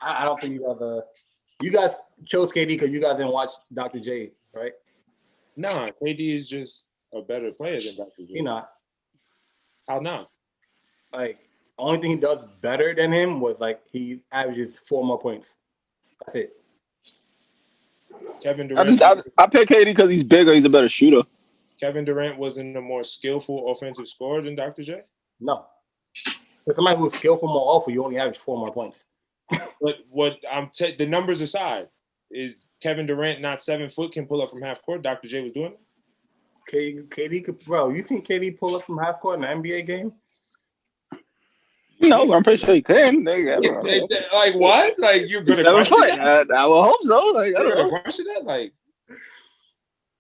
I don't think you guys chose KD because you guys didn't watch Dr. J, right? Nah, KD is just a better player than Dr. J. He not. How not? Like, the only thing he does better than him was, like, he averages 4 more points. That's it. Kevin Durant. I pick KD because he's bigger. He's a better shooter. Kevin Durant wasn't a more skillful offensive scorer than Dr. J? No. For somebody who's skillful more awful, you only average 4 more points. But what the numbers aside, is Kevin Durant not 7 foot, can pull up from half court? Dr. J was doing it. KD could, bro. You seen KD pull up from half court in an NBA game? No, but I'm pretty sure you can. Like what? Like you're gonna 7 foot? that? I will hope so. Like I don't know. That? Like,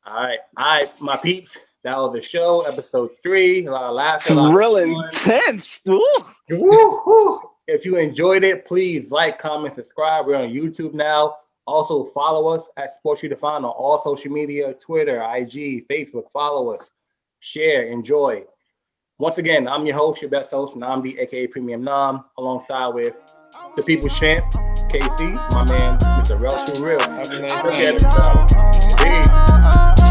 all right, my peeps. That was the show, episode 3. A lot of laughs. Real intense. Woo. Woo-hoo. If you enjoyed it, please like, comment, subscribe. We're on YouTube now. Also, follow us at Sports Redefined on all social media, Twitter, IG, Facebook. Follow us. Share. Enjoy. Once again, I'm your host, your best host, Nnamdi, a.k.a. Premium Nam, alongside with the People's Champ, KC, my man, Mr. Real Too Real. Peace.